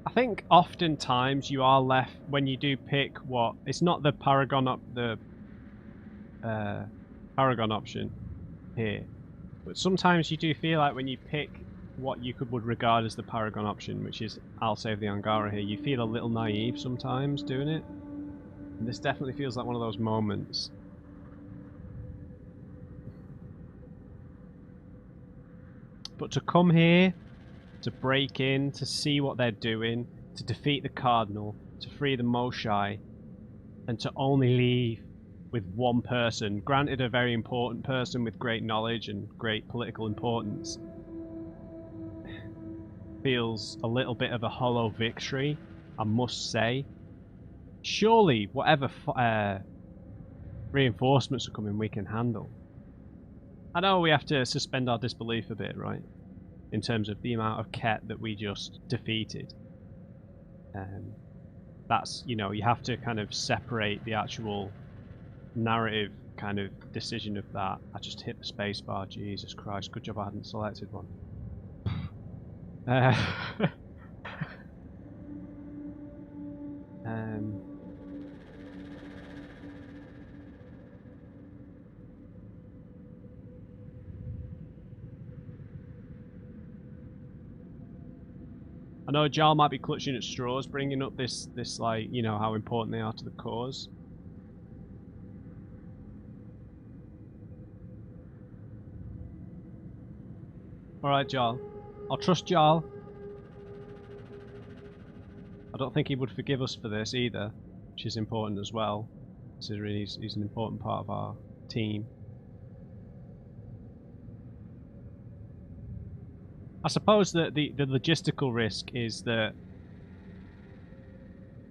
I think oftentimes you are left when you do pick what it's not the paragon paragon option here, but sometimes you do feel like when you pick what you would regard as the paragon option, which is I'll save the Angara here, you feel a little naive sometimes doing it. And this definitely feels like one of those moments. But to come here, to break in, to see what they're doing, to defeat the Cardinal, to free the Moshae, and to only leave with one person, granted a very important person with great knowledge and great political importance, feels a little bit of a hollow victory, I must say. Surely, whatever reinforcements are coming, we can handle. I know we have to suspend our disbelief a bit, right? In terms of the amount of Ket that we just defeated. That's, you know, you have to kind of separate the actual narrative kind of decision of that. I just hit the spacebar, Jesus Christ, good job I hadn't selected one. I know Jarl might be clutching at straws, bringing up this like, you know, how important they are to the cause. Alright, Jarl. I'll trust Jarl. I don't think he would forgive us for this either, which is important as well, considering he's an important part of our team. I suppose that the logistical risk is that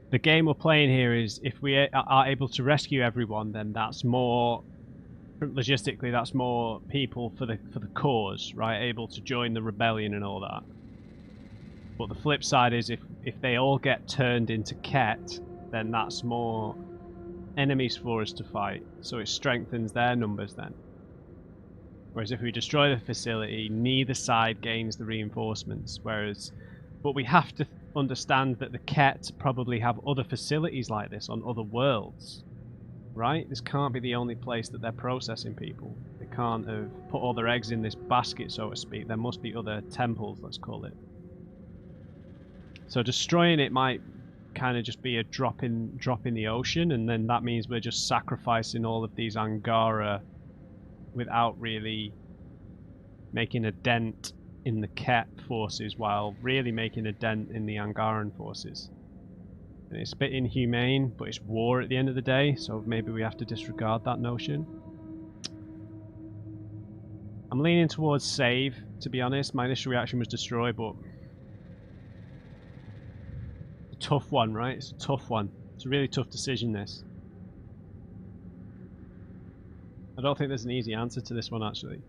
the game we're playing here is if we are able to rescue everyone, then that's more, logistically, that's more people for the cause, right? Able to join the rebellion and all that. But the flip side is if they all get turned into Ket, then that's more enemies for us to fight. So it strengthens their numbers then. Whereas if we destroy the facility, neither side gains the reinforcements. But we have to understand that the Ket probably have other facilities like this on other worlds, right? This can't be the only place that they're processing people. They can't have put all their eggs in this basket, so to speak. There must be other temples, let's call it. So destroying it might kind of just be a drop in the ocean, and then that means we're just sacrificing all of these Angara without really making a dent in the Ket forces, while really making a dent in the Angaran forces. And it's a bit inhumane, but it's war at the end of the day, so maybe we have to disregard that notion. I'm leaning towards save, to be honest. My initial reaction was destroy, but a tough one, right? It's a tough one. It's a really tough decision, this. I don't think there's an easy answer to this one, actually.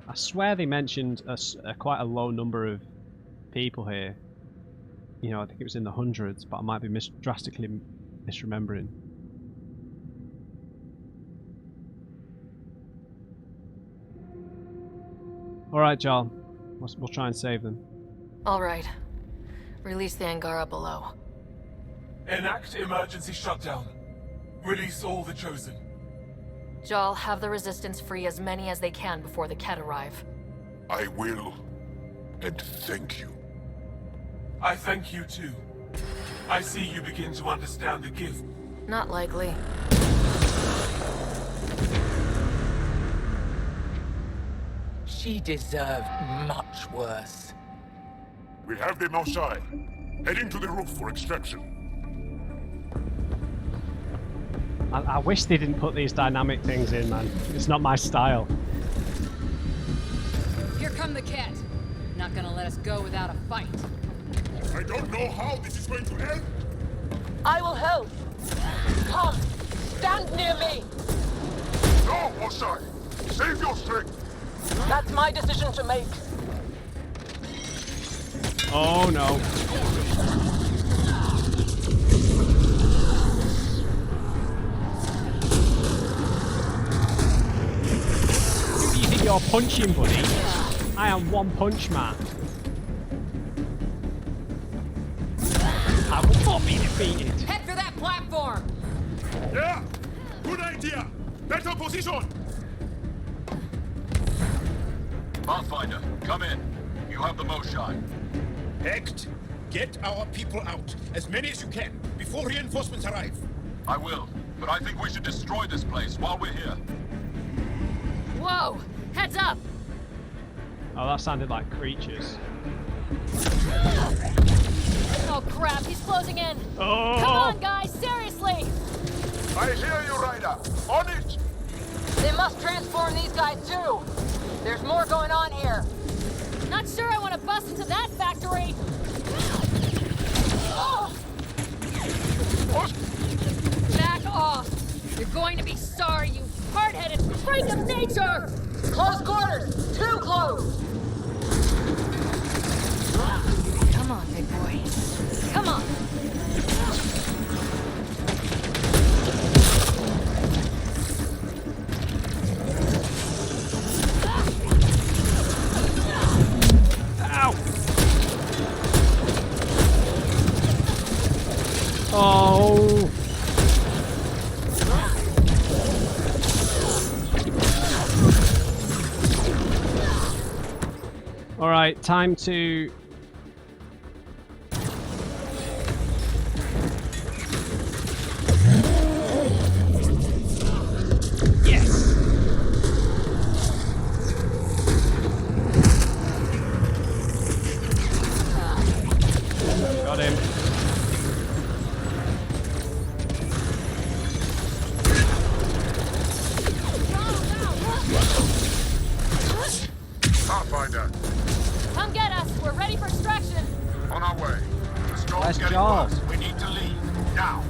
I swear they mentioned quite a low number of people here. You know, I think it was in the hundreds, but I might be drastically misremembering. Alright, Jarl. We'll try and save them. Alright. Release the Angara below. Enact emergency shutdown. Release all the Chosen. Jarl, have the Resistance free as many as they can before the Ket arrive. I will. And thank you. I thank you too. I see you begin to understand the gift. Not likely. She deserved much worse. We have the Moshae. Heading to the roof for extraction. I wish they didn't put these dynamic things in, man. It's not my style. Here come the Ket. Not gonna let us go without a fight. I don't know how this is going to end. I will help. Come, stand near me. No, Moshae. Save your strength. That's my decision to make. Oh no. Who do you think you're punching, buddy? I am One Punch Man. I will not be defeated. Head for that platform! Yeah! Good idea! Better position! Pathfinder, come in. You have the Moshae. Hecht, get our people out. As many as you can, before reinforcements arrive. I will, but I think we should destroy this place while we're here. Whoa! Heads up! Oh, that sounded like creatures. Oh crap, he's closing in! Oh! Come on, guys, seriously! I hear you, Ryder. On it! They must transform these guys too! There's more going on here! Not sure I want to bust into that factory! Oh! Back off! You're going to be sorry, you hard-headed freak of nature! Close quarters! Too close! Come on, big boy. Come on! Ow! Oh! All right, time to. Yes. Got him. Pathfinder, Come get us! We're ready for extraction! on our way. The storm's Nice getting job. worse. We need to leave. Now.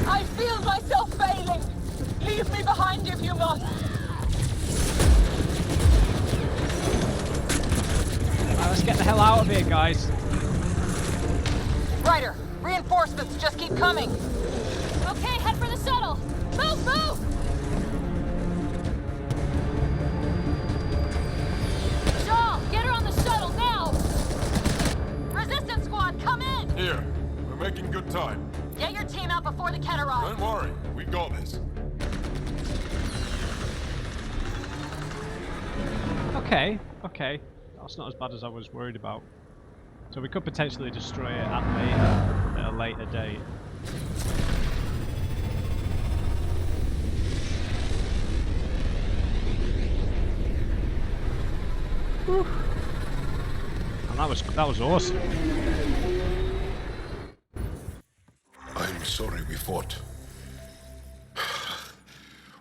I feel myself failing! Leave me behind if you must! Right, let's get the hell out of here, guys. Ryder, reinforcements just keep coming! Okay, head for the shuttle! Move, move! Shaw, get her on the shuttle now! Resistance squad, come in! Here. We're making good time. Get your team out before the Ket arrives! Don't worry. We got this. Okay, okay. That's not as bad as I was worried about. So we could potentially destroy it at a later date. Whew. And that was awesome. I'm sorry we fought.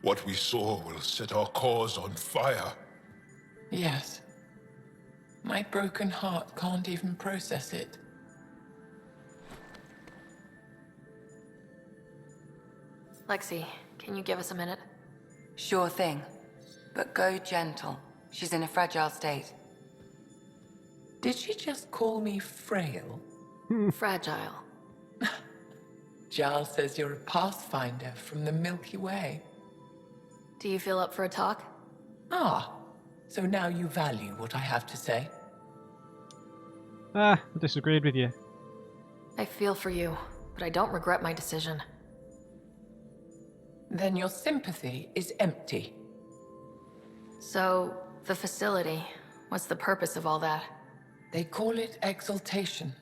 What we saw will set our cause on fire. Yes. My broken heart can't even process it. Lexi, can you give us a minute? Sure thing. But go gentle. She's in a fragile state. Did she just call me frail? Fragile. Giles says you're a Pathfinder from the Milky Way. Do you feel up for a talk? Ah, so now you value what I have to say. I disagreed with you. I feel for you, but I don't regret my decision. Then your sympathy is empty. So, the facility, what's the purpose of all that? They call it exaltation.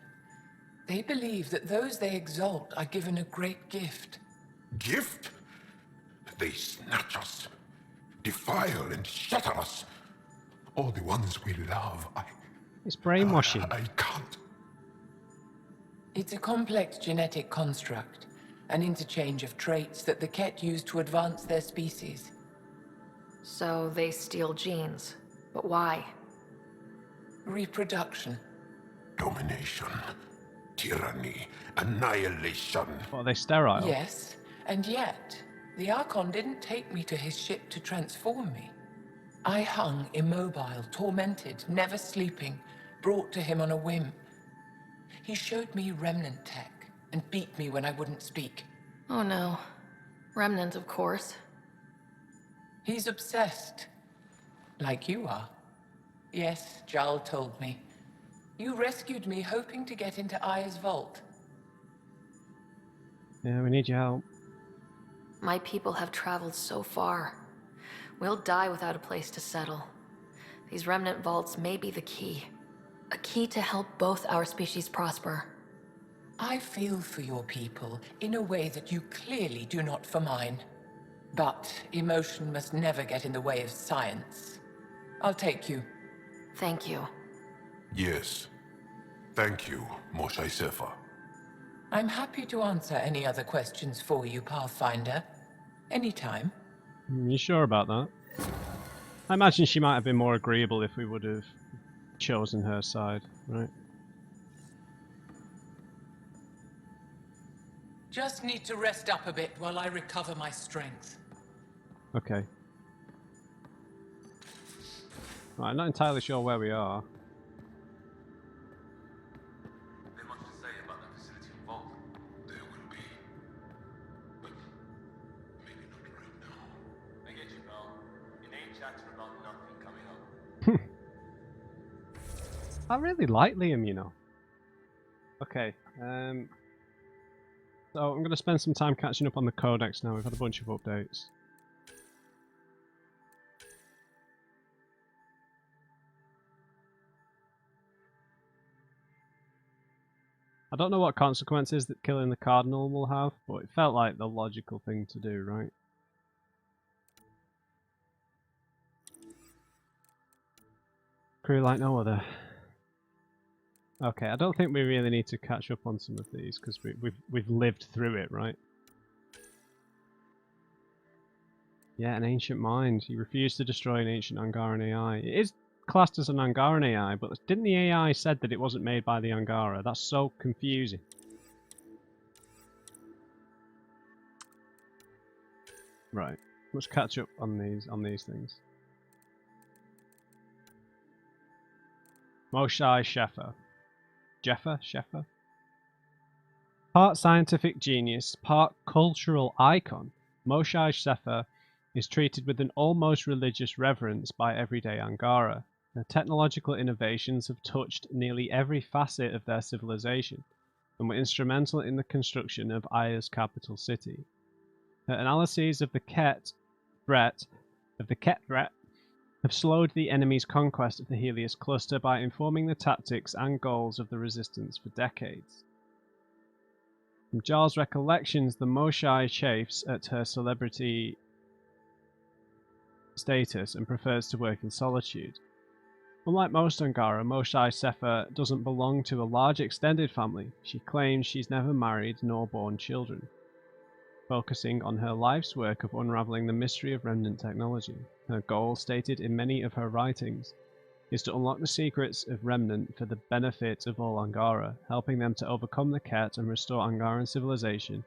They believe that those they exalt are given a great gift. Gift? They snatch us, defile and shatter us. All the ones we love. It's brainwashing. I can't. It's a complex genetic construct, an interchange of traits that the Ket use to advance their species. So they steal genes. But why? Reproduction. Domination, tyranny, annihilation. What, are they sterile? Yes, and yet, the Archon didn't take me to his ship to transform me. I hung immobile, tormented, never sleeping, brought to him on a whim. He showed me remnant tech and beat me when I wouldn't speak. Oh no. Remnant, of course. He's obsessed. Like you are. Yes, Jarl told me. You rescued me hoping to get into Aya's vault. Yeah, we need your help. My people have traveled so far. We'll die without a place to settle. These remnant vaults may be the key. A key to help both our species prosper. I feel for your people in a way that you clearly do not for mine. But emotion must never get in the way of science. I'll take you. Thank you. Yes. Thank you, Moshae Sefa. I'm happy to answer any other questions for you, Pathfinder. Anytime. You sure about that? I imagine she might have been more agreeable if we would have chosen her side, right? Just need to rest up a bit while I recover my strength. Okay. Right, I'm not entirely sure where we are. There's much to say about that facility vault. There will be. But maybe not right now. I get you, pal. You ain't chatting about nothing coming up. I really like Liam, you know. Okay, so I'm going to spend some time catching up on the codex now. We've had a bunch of updates. I don't know what consequences that killing the Cardinal will have, but it felt like the logical thing to do, right? Crew like no other. Okay, I don't think we really need to catch up on some of these because we've lived through it, right? Yeah, an ancient mind. You refused to destroy an ancient Angaran AI. It is classed as an Angaran AI, but didn't the AI said that it wasn't made by the Angara? That's so confusing. Right, let's catch up on these things. Moshae Sheffer. Sheffer? Part scientific genius, part cultural icon, Moshae Sheffer is treated with an almost religious reverence by everyday Angara. Their technological innovations have touched nearly every facet of their civilization and were instrumental in the construction of Aya's capital city. Her analyses of the Ket threat have slowed the enemy's conquest of the Helios cluster by informing the tactics and goals of the resistance for decades. From Jarl's recollections, the Moshae chafes at her celebrity status and prefers to work in solitude. Unlike most Angara, Moshae Sefa doesn't belong to a large extended family. She claims she's never married nor born children, focusing on her life's work of unraveling the mystery of remnant technology. Her goal, stated in many of her writings, is to unlock the secrets of Remnant for the benefit of all Angara, helping them to overcome the Ket and restore Angaran civilization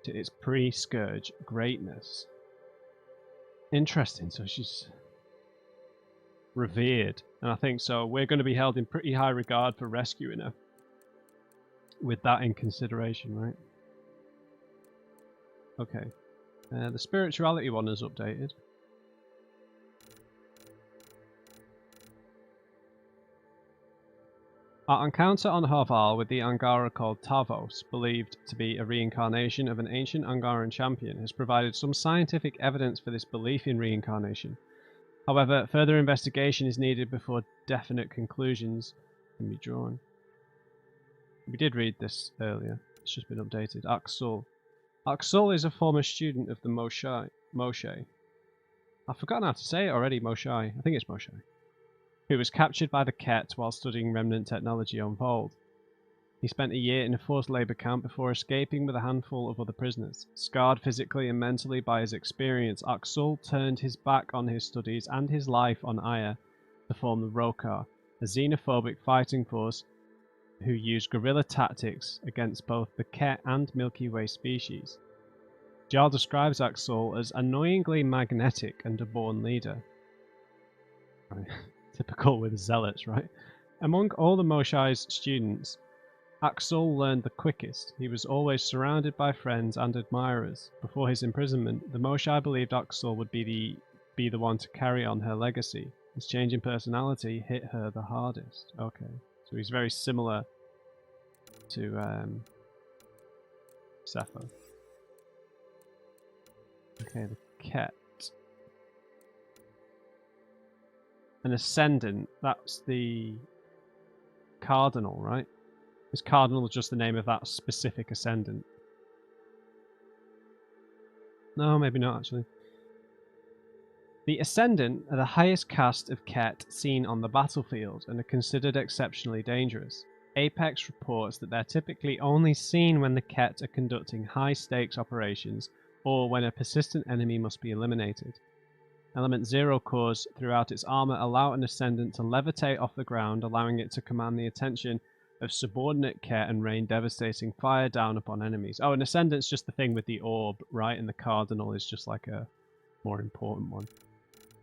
to its pre-Scourge greatness. Interesting, so she's revered, and I think so we're going to be held in pretty high regard for rescuing her, with that in consideration, right? Okay, the spirituality one is updated. Our encounter on Hoval with the Angara called Tavos, believed to be a reincarnation of an ancient Angaran champion, has provided some scientific evidence for this belief in reincarnation. However, further investigation is needed before definite conclusions can be drawn. We did read this earlier, it's just been updated. Aksul. Aksul is a former student of the Moshae. I've forgotten how to say it already, Moshae. I think it's Moshae. Who was captured by the Ket while studying remnant technology on Vold. He spent a year in a forced labour camp before escaping with a handful of other prisoners. Scarred physically and mentally by his experience, Aksul turned his back on his studies and his life on Aya to form the Rokar, a xenophobic fighting force who used guerrilla tactics against both the Ket and Milky Way species. Jarl describes Aksul as annoyingly magnetic and a born leader. Right. Typical with zealots, right? Among all the Moshae's students, Aksul learned the quickest. He was always surrounded by friends and admirers. Before his imprisonment, the Moshae believed Aksul would be the be the one to carry on her legacy. His change in personality hit her the hardest. Okay, so he's very similar to Sepho. Okay, the Ket. An Ascendant, that's the Cardinal, right? Is Cardinal just the name of that specific Ascendant? No, maybe not actually. The Ascendant are the highest caste of Ket seen on the battlefield and are considered exceptionally dangerous. Apex reports that they're typically only seen when the Ket are conducting high-stakes operations or when a persistent enemy must be eliminated. Element Zero cores throughout its armor allow an Ascendant to levitate off the ground, allowing it to command the attention of subordinate Ket and rain devastating fire down upon enemies. Oh, an Ascendant's just the thing with the orb, right? And the Cardinal is just like a more important one.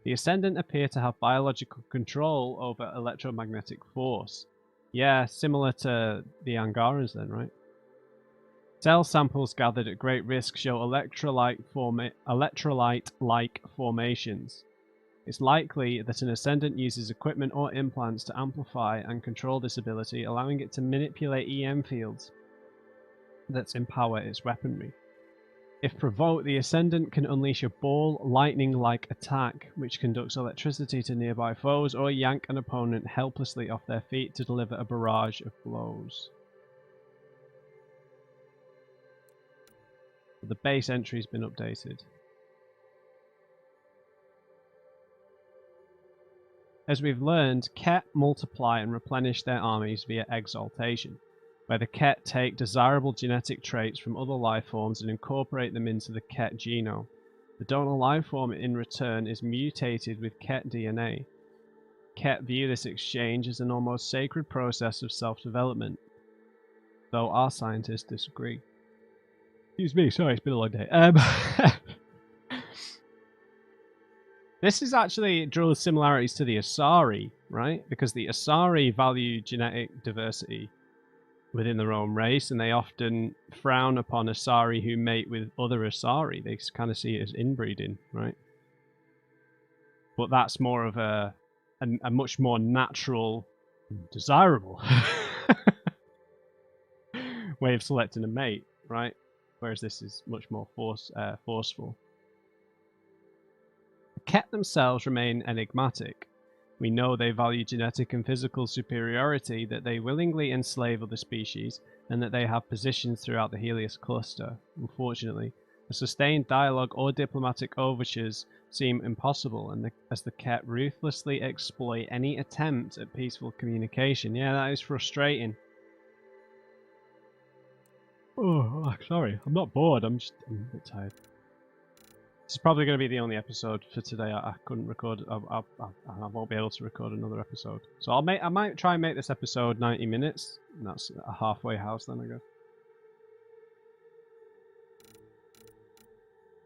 The Ascendant appear to have biological control over electromagnetic force. Yeah, similar to the Angarans then, right? Cell samples gathered at great risk show electrolyte-like formations. It's likely that an Ascendant uses equipment or implants to amplify and control this ability, allowing it to manipulate EM fields that empower its weaponry. If provoked, the Ascendant can unleash a ball lightning-like attack, which conducts electricity to nearby foes or yank an opponent helplessly off their feet to deliver a barrage of blows. The base entry's been updated. As we've learned, Ket multiply and replenish their armies via exaltation, where the Ket take desirable genetic traits from other life forms and incorporate them into the Ket genome. The donor life form in return is mutated with Ket DNA. Ket view this exchange as an almost sacred process of self-development, though our scientists disagree. Excuse me, sorry, it's been a long day. This is actually draws similarities to the Asari, right? Because the Asari value genetic diversity within their own race, and they often frown upon Asari who mate with other Asari. They kind of see it as inbreeding, right? But that's more of a much more natural, desirable way of selecting a mate, right? Whereas this is much more forceful. The Ket themselves remain enigmatic. We know they value genetic and physical superiority, that they willingly enslave other species, and that they have positions throughout the Helios cluster. Unfortunately, a sustained dialogue or diplomatic overtures seem impossible, and as the Ket ruthlessly exploit any attempt at peaceful communication. Yeah, that is frustrating. Oh, sorry. I'm not bored. I'm a bit tired. This is probably going to be the only episode for today. I couldn't record. I won't be able to record another episode. So I might try and make this episode 90 minutes. And that's a halfway house then, I guess.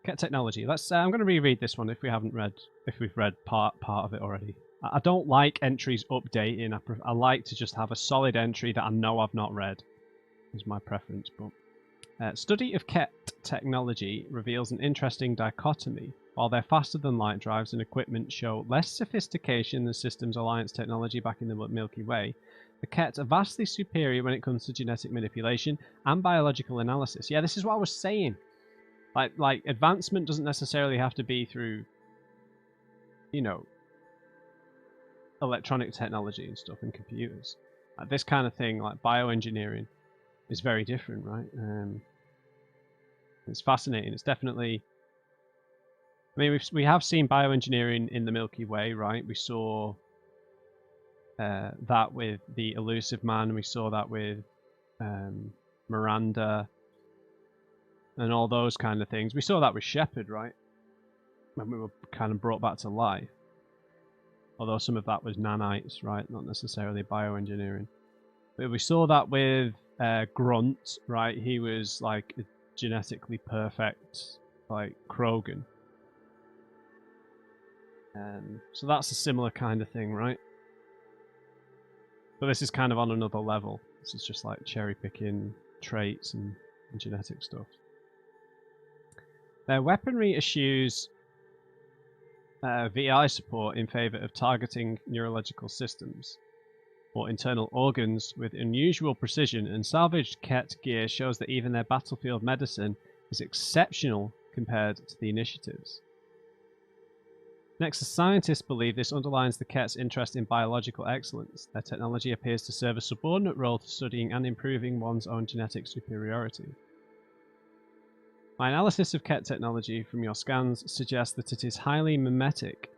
Ket technology. Let's. I'm going to reread this one if we've read part of it already. I don't like entries updating. I like to just have a solid entry that I know I've not read. Is my preference, but study of Ket technology reveals an interesting dichotomy. While their faster than light drives and equipment show less sophistication than Systems Alliance technology back in the Milky Way, the Ket are vastly superior when it comes to genetic manipulation and biological analysis. Yeah, this is what I was saying. Like advancement doesn't necessarily have to be through, you know, electronic technology and stuff and computers. Like this kind of thing, like bioengineering, is very different, right? It's fascinating. It's definitely. I mean, we have seen bioengineering in the Milky Way, right? We saw that with the Elusive Man. We saw that with Miranda and all those kind of things. We saw that with Shepard, right? When we were kind of brought back to life. Although some of that was nanites, right? Not necessarily bioengineering. But we saw that with Grunt, right? He was like a genetically perfect, like Krogan. So that's a similar kind of thing, right? But this is kind of on another level. This is just like cherry picking traits and genetic stuff. Their weaponry eschews VI support in favor of targeting neurological systems or internal organs with unusual precision, and salvaged Ket gear shows that even their battlefield medicine is exceptional compared to the initiatives. Next, the scientists believe this underlines the Ket's interest in biological excellence. Their technology appears to serve a subordinate role to studying and improving one's own genetic superiority. My analysis of Ket technology from your scans suggests that it is highly mimetic.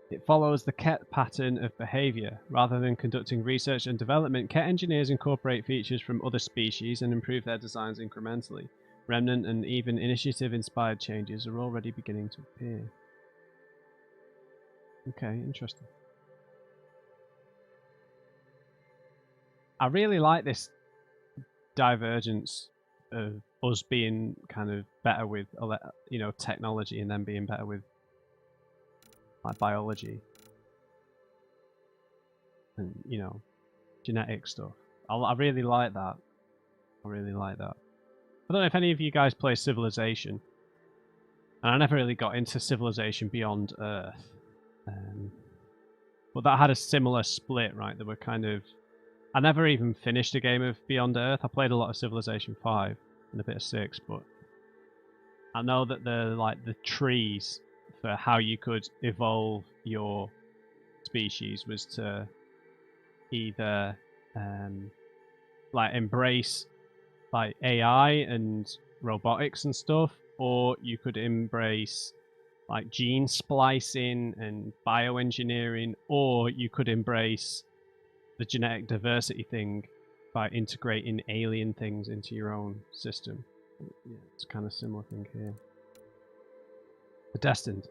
It follows the Ket pattern of behavior. Rather than conducting research and development, Ket engineers incorporate features from other species and improve their designs incrementally. Remnant and even initiative-inspired changes are already beginning to appear. Okay, interesting. I really like this divergence of us being kind of better with, technology, and then being better with like biology and genetic stuff. I really like that. I really like that. I don't know if any of you guys play Civilization, and I never really got into Civilization Beyond Earth. But that had a similar split, right? There were kind of... I never even finished a game of Beyond Earth. I played a lot of Civilization 5 and a bit of 6, but I know that the trees for how you could evolve your species was to either embrace like AI and robotics and stuff, or you could embrace like gene splicing and bioengineering, or you could embrace the genetic diversity thing by integrating alien things into your own system. Yeah, it's kind of similar thing here. The Destined.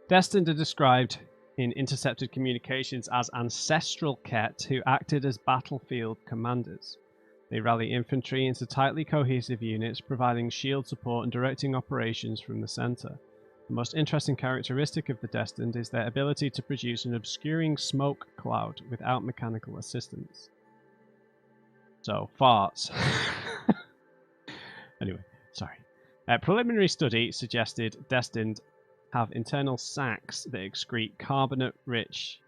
Destined are described in intercepted communications as ancestral Ket who acted as battlefield commanders. They rally infantry into tightly cohesive units, providing shield support and directing operations from the center. The most interesting characteristic of the Destined is their ability to produce an obscuring smoke cloud without mechanical assistance. So, farts. Anyway, sorry. A preliminary study suggested Destined have internal sacs that excrete carbonate-rich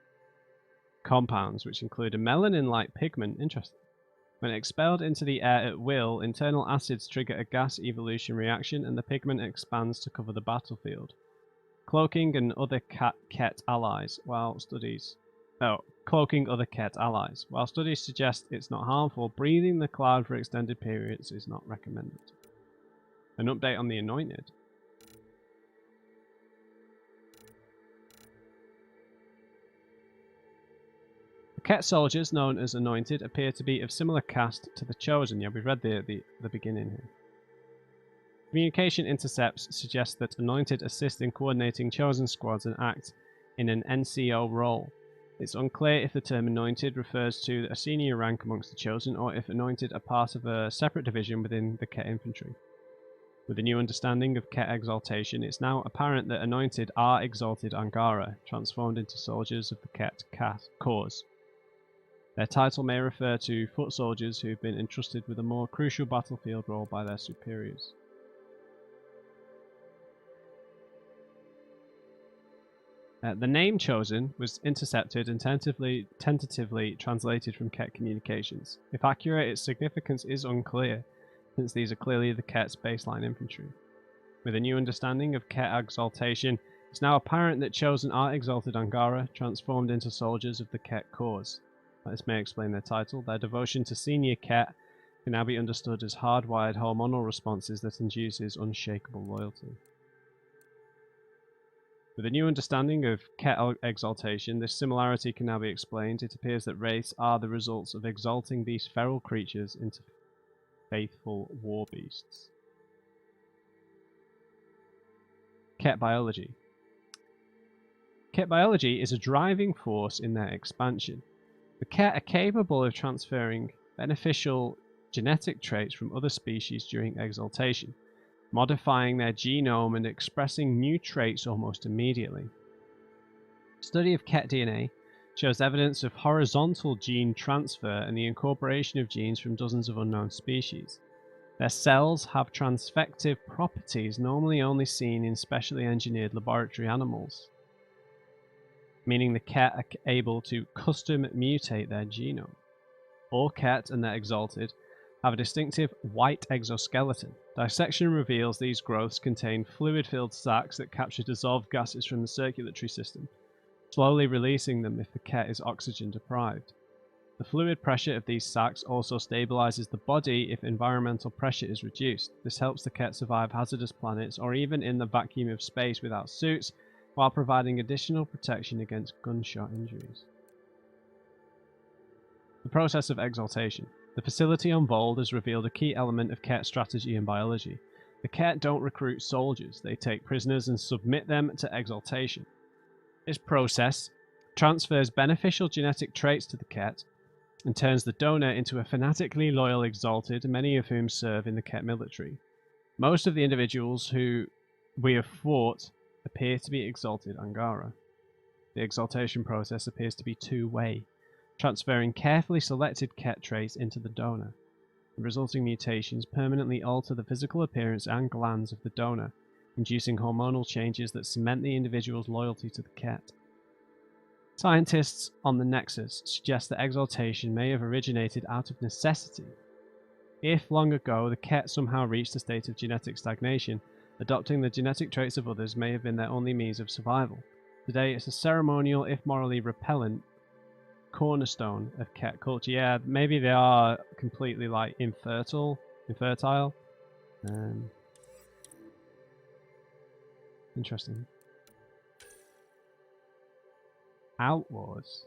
compounds, which include a melanin-like pigment. Interesting. When expelled into the air at will, internal acids trigger a gas evolution reaction and the pigment expands to cover the battlefield. Cloaking and other Ket allies, while studies suggest it's not harmful, breathing the cloud for extended periods is not recommended. An update on the Anointed. The Ket soldiers, known as Anointed, appear to be of similar caste to the Chosen. Yeah, we've read the beginning here. Communication intercepts suggest that Anointed assist in coordinating Chosen squads and act in an NCO role. It's unclear if the term Anointed refers to a senior rank amongst the Chosen, or if Anointed are part of a separate division within the Ket infantry. With a new understanding of Ket exaltation, it's now apparent that Anointed are exalted Angara, transformed into soldiers of the Ket cause. Their title may refer to foot soldiers who've been entrusted with a more crucial battlefield role by their superiors. The name Chosen was intercepted and tentatively translated from Ket communications. If accurate, its significance is unclear, since these are clearly the Ket's baseline infantry. With a new understanding of Ket exaltation, it's now apparent that Chosen are exalted Angara, transformed into soldiers of the Ket cause. This may explain their title. Their devotion to senior Ket can now be understood as hardwired hormonal responses that induces unshakable loyalty. With a new understanding of Ket exaltation, this similarity can now be explained. It appears that wraiths are the results of exalting these feral creatures into faithful war beasts. Ket biology. Ket biology is a driving force in their expansion. The Ket are capable of transferring beneficial genetic traits from other species during exaltation, modifying their genome and expressing new traits almost immediately. Study of Ket DNA shows evidence of horizontal gene transfer and the incorporation of genes from dozens of unknown species. Their cells have transfective properties normally only seen in specially engineered laboratory animals, meaning the ket are able to custom mutate their genome. All ket and their exalted have a distinctive white exoskeleton. Dissection reveals these growths contain fluid-filled sacs that capture dissolved gases from the circulatory system, slowly releasing them if the ket is oxygen deprived. The fluid pressure of these sacs also stabilizes the body if environmental pressure is reduced. This helps the ket survive hazardous planets or even in the vacuum of space without suits, while providing additional protection against gunshot injuries. The process of exaltation. The facility on Vold has revealed a key element of ket strategy and biology. The ket don't recruit soldiers, they take prisoners and submit them to exaltation. This process transfers beneficial genetic traits to the ket and turns the donor into a fanatically loyal exalted, many of whom serve in the ket military. Most of the individuals who we have fought appear to be exalted Angara. The exaltation process appears to be two-way, transferring carefully selected ket traits into the donor. The resulting mutations permanently alter the physical appearance and glands of the donor, inducing hormonal changes that cement the individual's loyalty to the ket. Scientists on the Nexus suggest that exaltation may have originated out of necessity. If, long ago, the ket somehow reached a state of genetic stagnation, adopting the genetic traits of others may have been their only means of survival. Today, it's a ceremonial, if morally repellent, cornerstone of ket culture. Yeah, maybe they are completely, like, infertile. Interesting. Outlaws.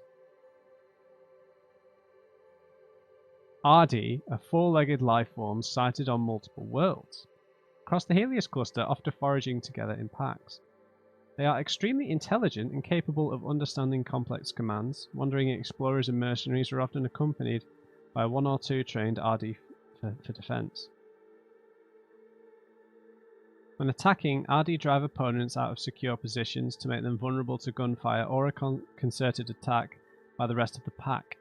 Ardi are four-legged life forms sighted on multiple worlds. Across the Helios cluster, often foraging together in packs. They are extremely intelligent and capable of understanding complex commands. Wandering explorers and mercenaries are often accompanied by one or two trained Ardi for defense. When attacking, Ardi drive opponents out of secure positions to make them vulnerable to gunfire or a concerted attack by the rest of the pack.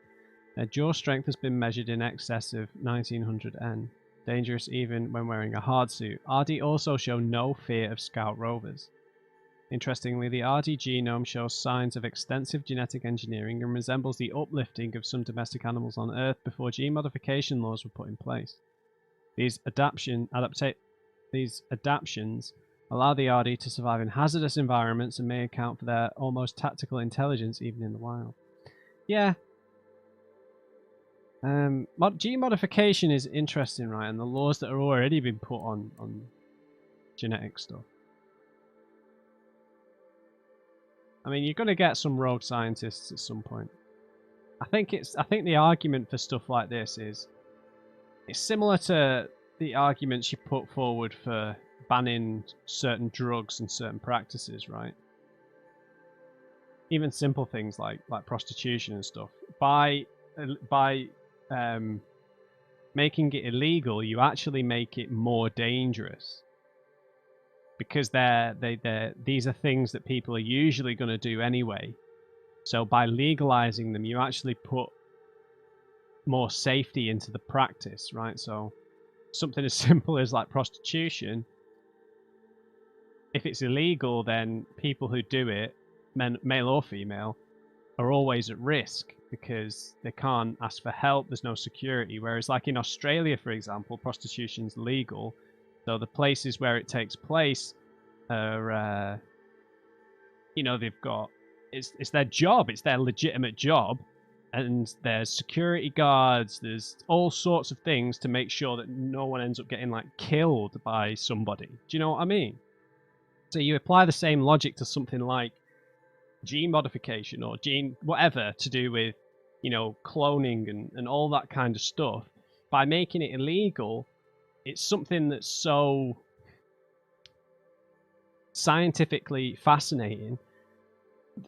Their jaw strength has been measured in excess of 1900N, dangerous even when wearing a hard suit. Ardi also show no fear of scout rovers. Interestingly, the Ardi genome shows signs of extensive genetic engineering and resembles the uplifting of some domestic animals on Earth before gene modification laws were put in place. These adaptations allow the Ardi to survive in hazardous environments and may account for their almost tactical intelligence even in the wild. Yeah. Gene modification is interesting, right? And the laws that are already been put on genetic stuff. I mean, you're going to get some rogue scientists at some point. I think the argument for stuff like this is it's similar to the arguments you put forward for banning certain drugs and certain practices, right? Even simple things like prostitution and stuff. By making it illegal, you actually make it more dangerous. Because these are things that people are usually going to do anyway. So by legalizing them, you actually put more safety into the practice, right? So something as simple as like prostitution, if it's illegal, then people who do it, male or female, are always at risk because they can't ask for help, there's no security. Whereas like in Australia, for example, prostitution's legal. So the places where it takes place are, they've got, it's their job, it's their legitimate job, and there's security guards, there's all sorts of things to make sure that no one ends up getting like killed by somebody. Do you know what I mean? So you apply the same logic to something like gene modification or gene whatever to do with, cloning and all that kind of stuff. By making it illegal, it's something that's so scientifically fascinating.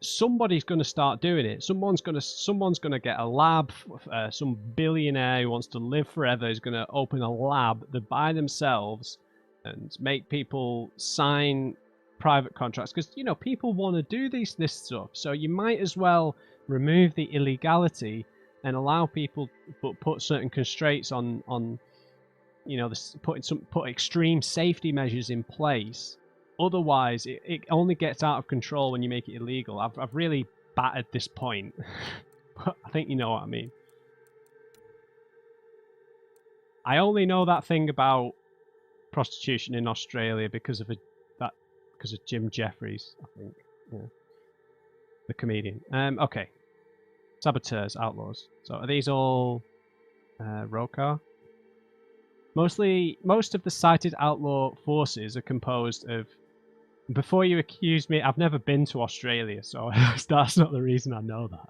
Somebody's going to start doing it. Someone's going to get a lab. Some billionaire who wants to live forever is going to open a lab by themselves and make people sign private contracts because people want to do this stuff. So you might as well remove the illegality and allow people, but put certain constraints on you know, put extreme safety measures in place. Otherwise, it only gets out of control when you make it illegal. I've really battered this point, but I think you know what I mean. I only know that thing about prostitution in Australia because of Jim Jeffries, I think. Yeah. The comedian. Okay. Saboteurs, outlaws. So are these all Rokar? Most of the cited outlaw forces are composed of. Before you accuse me, I've never been to Australia, so that's not the reason I know that.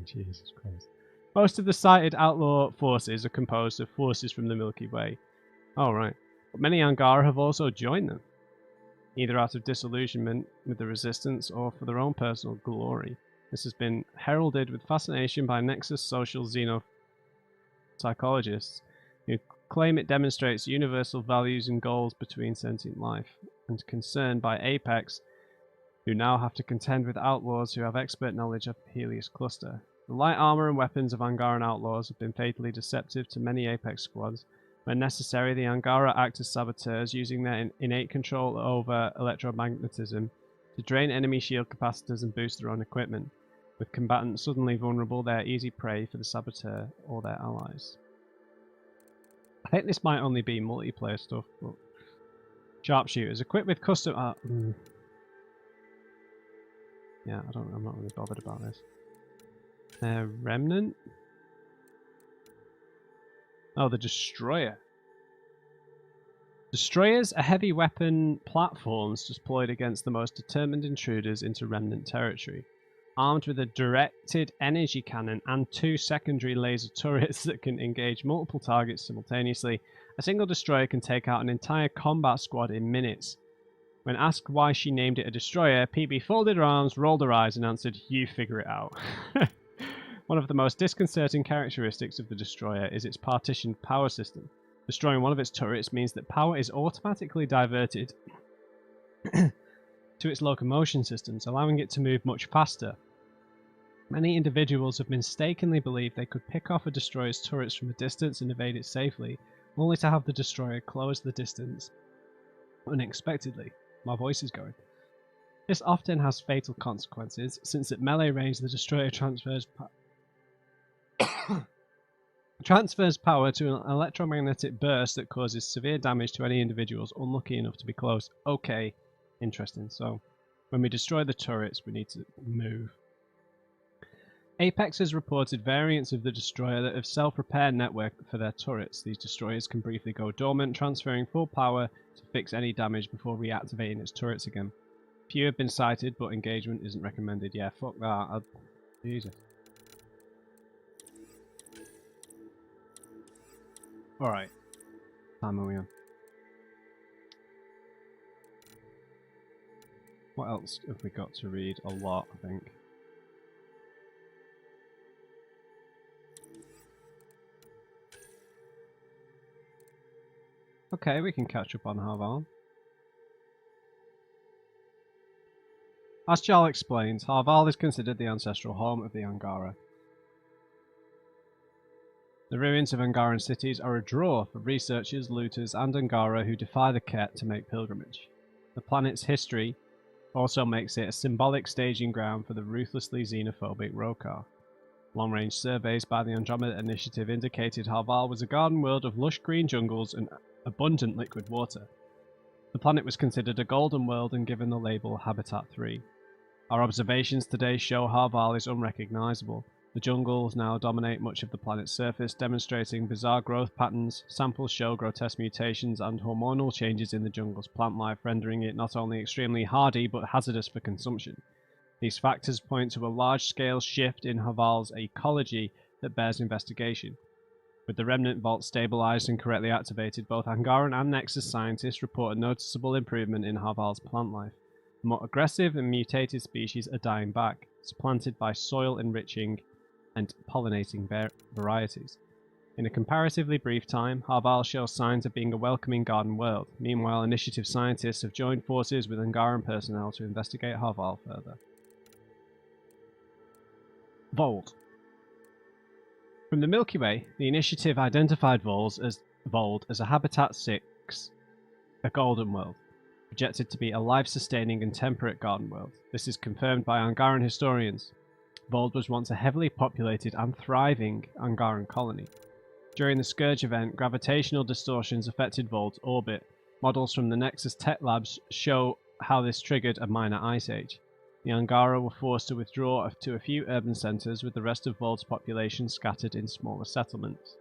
Jesus Christ. Most of the cited outlaw forces are composed of forces from the Milky Way. Oh, right. But many Angara have also joined them, either out of disillusionment with the Resistance or for their own personal glory. This has been heralded with fascination by Nexus social xenopsychologists who claim it demonstrates universal values and goals between sentient life, and concern by Apex, who now have to contend with outlaws who have expert knowledge of the Helios cluster. The light armor and weapons of Angaran outlaws have been fatally deceptive to many Apex squads. When necessary, the Angara act as saboteurs, using their innate control over electromagnetism to drain enemy shield capacitors and boost their own equipment. With combatants suddenly vulnerable, they are easy prey for the saboteur or their allies. I think this might only be multiplayer stuff, but sharpshooters equipped with custom. Yeah, I'm not really bothered about this. Remnant. Oh, the Destroyer. Destroyers are heavy weapon platforms deployed against the most determined intruders into Remnant territory. Armed with a directed energy cannon and 2 secondary laser turrets that can engage multiple targets simultaneously, a single destroyer can take out an entire combat squad in minutes. When asked why she named it a destroyer, PB folded her arms, rolled her eyes, and answered, "You figure it out." One of the most disconcerting characteristics of the destroyer is its partitioned power system. Destroying one of its turrets means that power is automatically diverted to its locomotion systems, allowing it to move much faster. Many individuals have mistakenly believed they could pick off a destroyer's turrets from a distance and evade it safely, only to have the destroyer close the distance unexpectedly. My voice is going. This often has fatal consequences, since at melee range the destroyer transfers power to an electromagnetic burst that causes severe damage to any individuals unlucky enough to be close. Okay, interesting. So, when we destroy the turrets, we need to move. Apex has reported variants of the destroyer that have self-repair network for their turrets. These destroyers can briefly go dormant, transferring full power to fix any damage before reactivating its turrets again. Few have been sighted, but engagement isn't recommended. Yeah, fuck that. Jesus. Alright. Time are we on? What else have we got to read? A lot, I think. Okay, we can catch up on Harval. As Jarl explains, Harval is considered the ancestral home of the Angara. The ruins of Angaran cities are a draw for researchers, looters, and Angara who defy the Ket to make pilgrimage. The planet's history also makes it a symbolic staging ground for the ruthlessly xenophobic Rokar. Long-range surveys by the Andromeda Initiative indicated Harval was a garden world of lush green jungles and abundant liquid water. The planet was considered a golden world and given the label Habitat 3. Our observations today show Harval is unrecognizable. The jungles now dominate much of the planet's surface, demonstrating bizarre growth patterns. Samples show grotesque mutations and hormonal changes in the jungle's plant life, rendering it not only extremely hardy but hazardous for consumption. These factors point to a large-scale shift in Harval's ecology that bears investigation. With the Remnant Vault stabilized and correctly activated, both Angaran and Nexus scientists report a noticeable improvement in Harval's plant life. The more aggressive and mutated species are dying back, supplanted by soil-enriching and pollinating varieties. In a comparatively brief time, Harval shows signs of being a welcoming garden world. Meanwhile, Initiative scientists have joined forces with Angaran personnel to investigate Harval further. Vault. From the Milky Way, the initiative identified Vold as a Habitat 6, a golden world, projected to be a life-sustaining and temperate garden world. This is confirmed by Angaran historians. Vold was once a heavily populated and thriving Angaran colony. During the Scourge event, gravitational distortions affected Vold's orbit. Models from the Nexus Tech Labs show how this triggered a minor ice age. The Angara were forced to withdraw to a few urban centres, with the rest of Vold's population scattered in smaller settlements.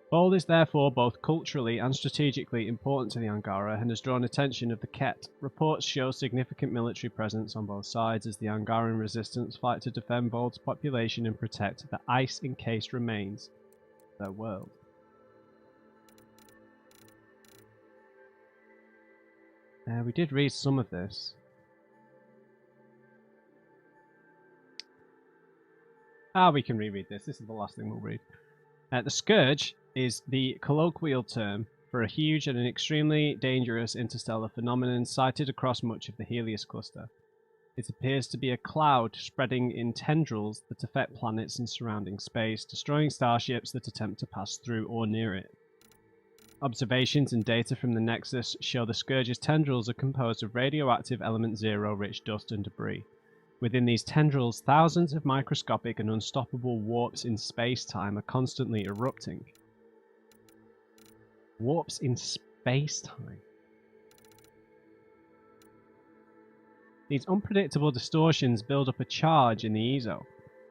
Vold is therefore both culturally and strategically important to the Angara and has drawn attention of the Ket. Reports show significant military presence on both sides as the Angaran resistance fight to defend Vold's population and protect the ice-encased remains of their world. We did read some of this. We can reread this. This is the last thing we'll read. The Scourge is the colloquial term for a huge and an extremely dangerous interstellar phenomenon sighted across much of the Helios cluster. It appears to be a cloud spreading in tendrils that affect planets and surrounding space, destroying starships that attempt to pass through or near it. Observations and data from the Nexus show the Scourge's tendrils are composed of radioactive element 0 rich dust and debris. Within these tendrils, thousands of microscopic and unstoppable warps in space-time are constantly erupting. Warps in space-time. These unpredictable distortions build up a charge in the ESO,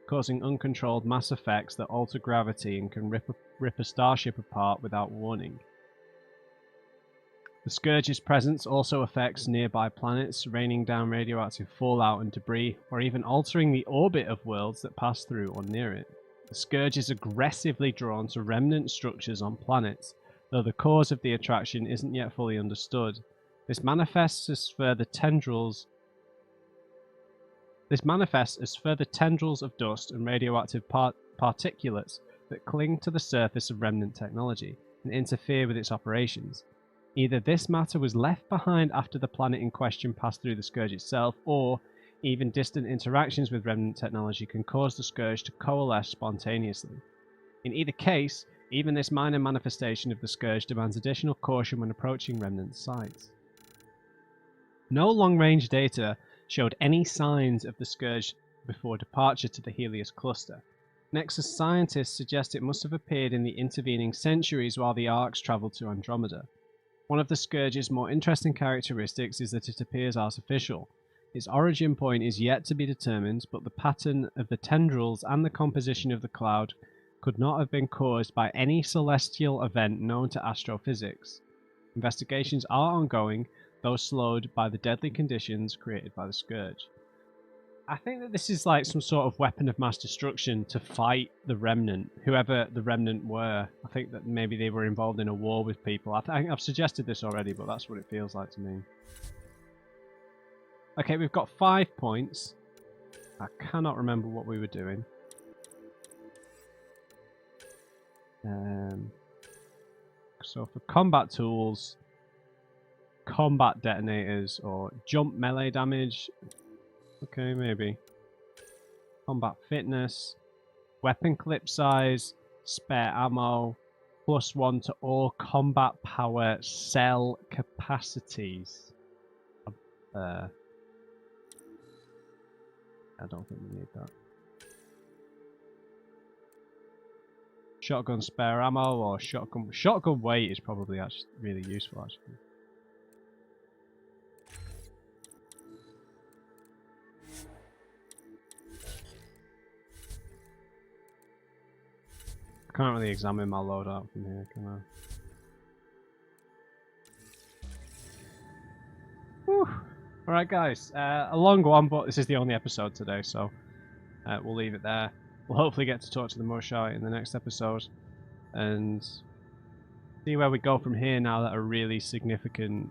causing uncontrolled mass effects that alter gravity and can rip a starship apart without warning. The Scourge's presence also affects nearby planets, raining down radioactive fallout and debris, or even altering the orbit of worlds that pass through or near it. The Scourge is aggressively drawn to remnant structures on planets, though the cause of the attraction isn't yet fully understood. This manifests as further tendrils of dust and radioactive particulates that cling to the surface of remnant technology and interfere with its operations. Either this matter was left behind after the planet in question passed through the Scourge itself, or even distant interactions with remnant technology can cause the Scourge to coalesce spontaneously. In either case, even this minor manifestation of the Scourge demands additional caution when approaching remnant sites. No long-range data showed any signs of the Scourge before departure to the Helios cluster. Nexus scientists suggest it must have appeared in the intervening centuries while the Arks travelled to Andromeda. One of the Scourge's more interesting characteristics is that it appears artificial. Its origin point is yet to be determined, but the pattern of the tendrils and the composition of the cloud could not have been caused by any celestial event known to astrophysics. Investigations are ongoing, though slowed by the deadly conditions created by the Scourge. I think that this is like some sort of weapon of mass destruction to fight the Remnant, whoever the Remnant were. I think that maybe they were involved in a war with people. I think I've suggested this already, but that's what it feels like to me. Okay, we've got 5 points. I cannot remember what we were doing. So for combat tools, combat detonators, or jump melee damage. Okay, maybe. Combat fitness, weapon clip size, spare ammo, +1 to all combat power cell capacities. I don't think we need that. Shotgun spare ammo or shotgun weight is probably actually really useful actually. I can't really examine my loadout from here, can I? Whew. Alright guys, a long one, but this is the only episode today, so we'll leave it there. We'll hopefully get to talk to the Moshae in the next episode, and see where we go from here now that a really significant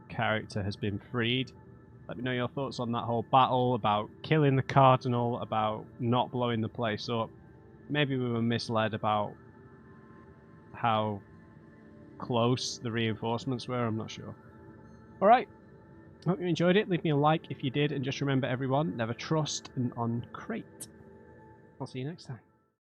character has been freed. Let me know your thoughts on that whole battle, about killing the Cardinal, about not blowing the place up. Maybe we were misled about how close the reinforcements were, I'm not sure. Alright, hope you enjoyed it. Leave me a like if you did, and just remember everyone, never trust an uncrate. I'll see you next time.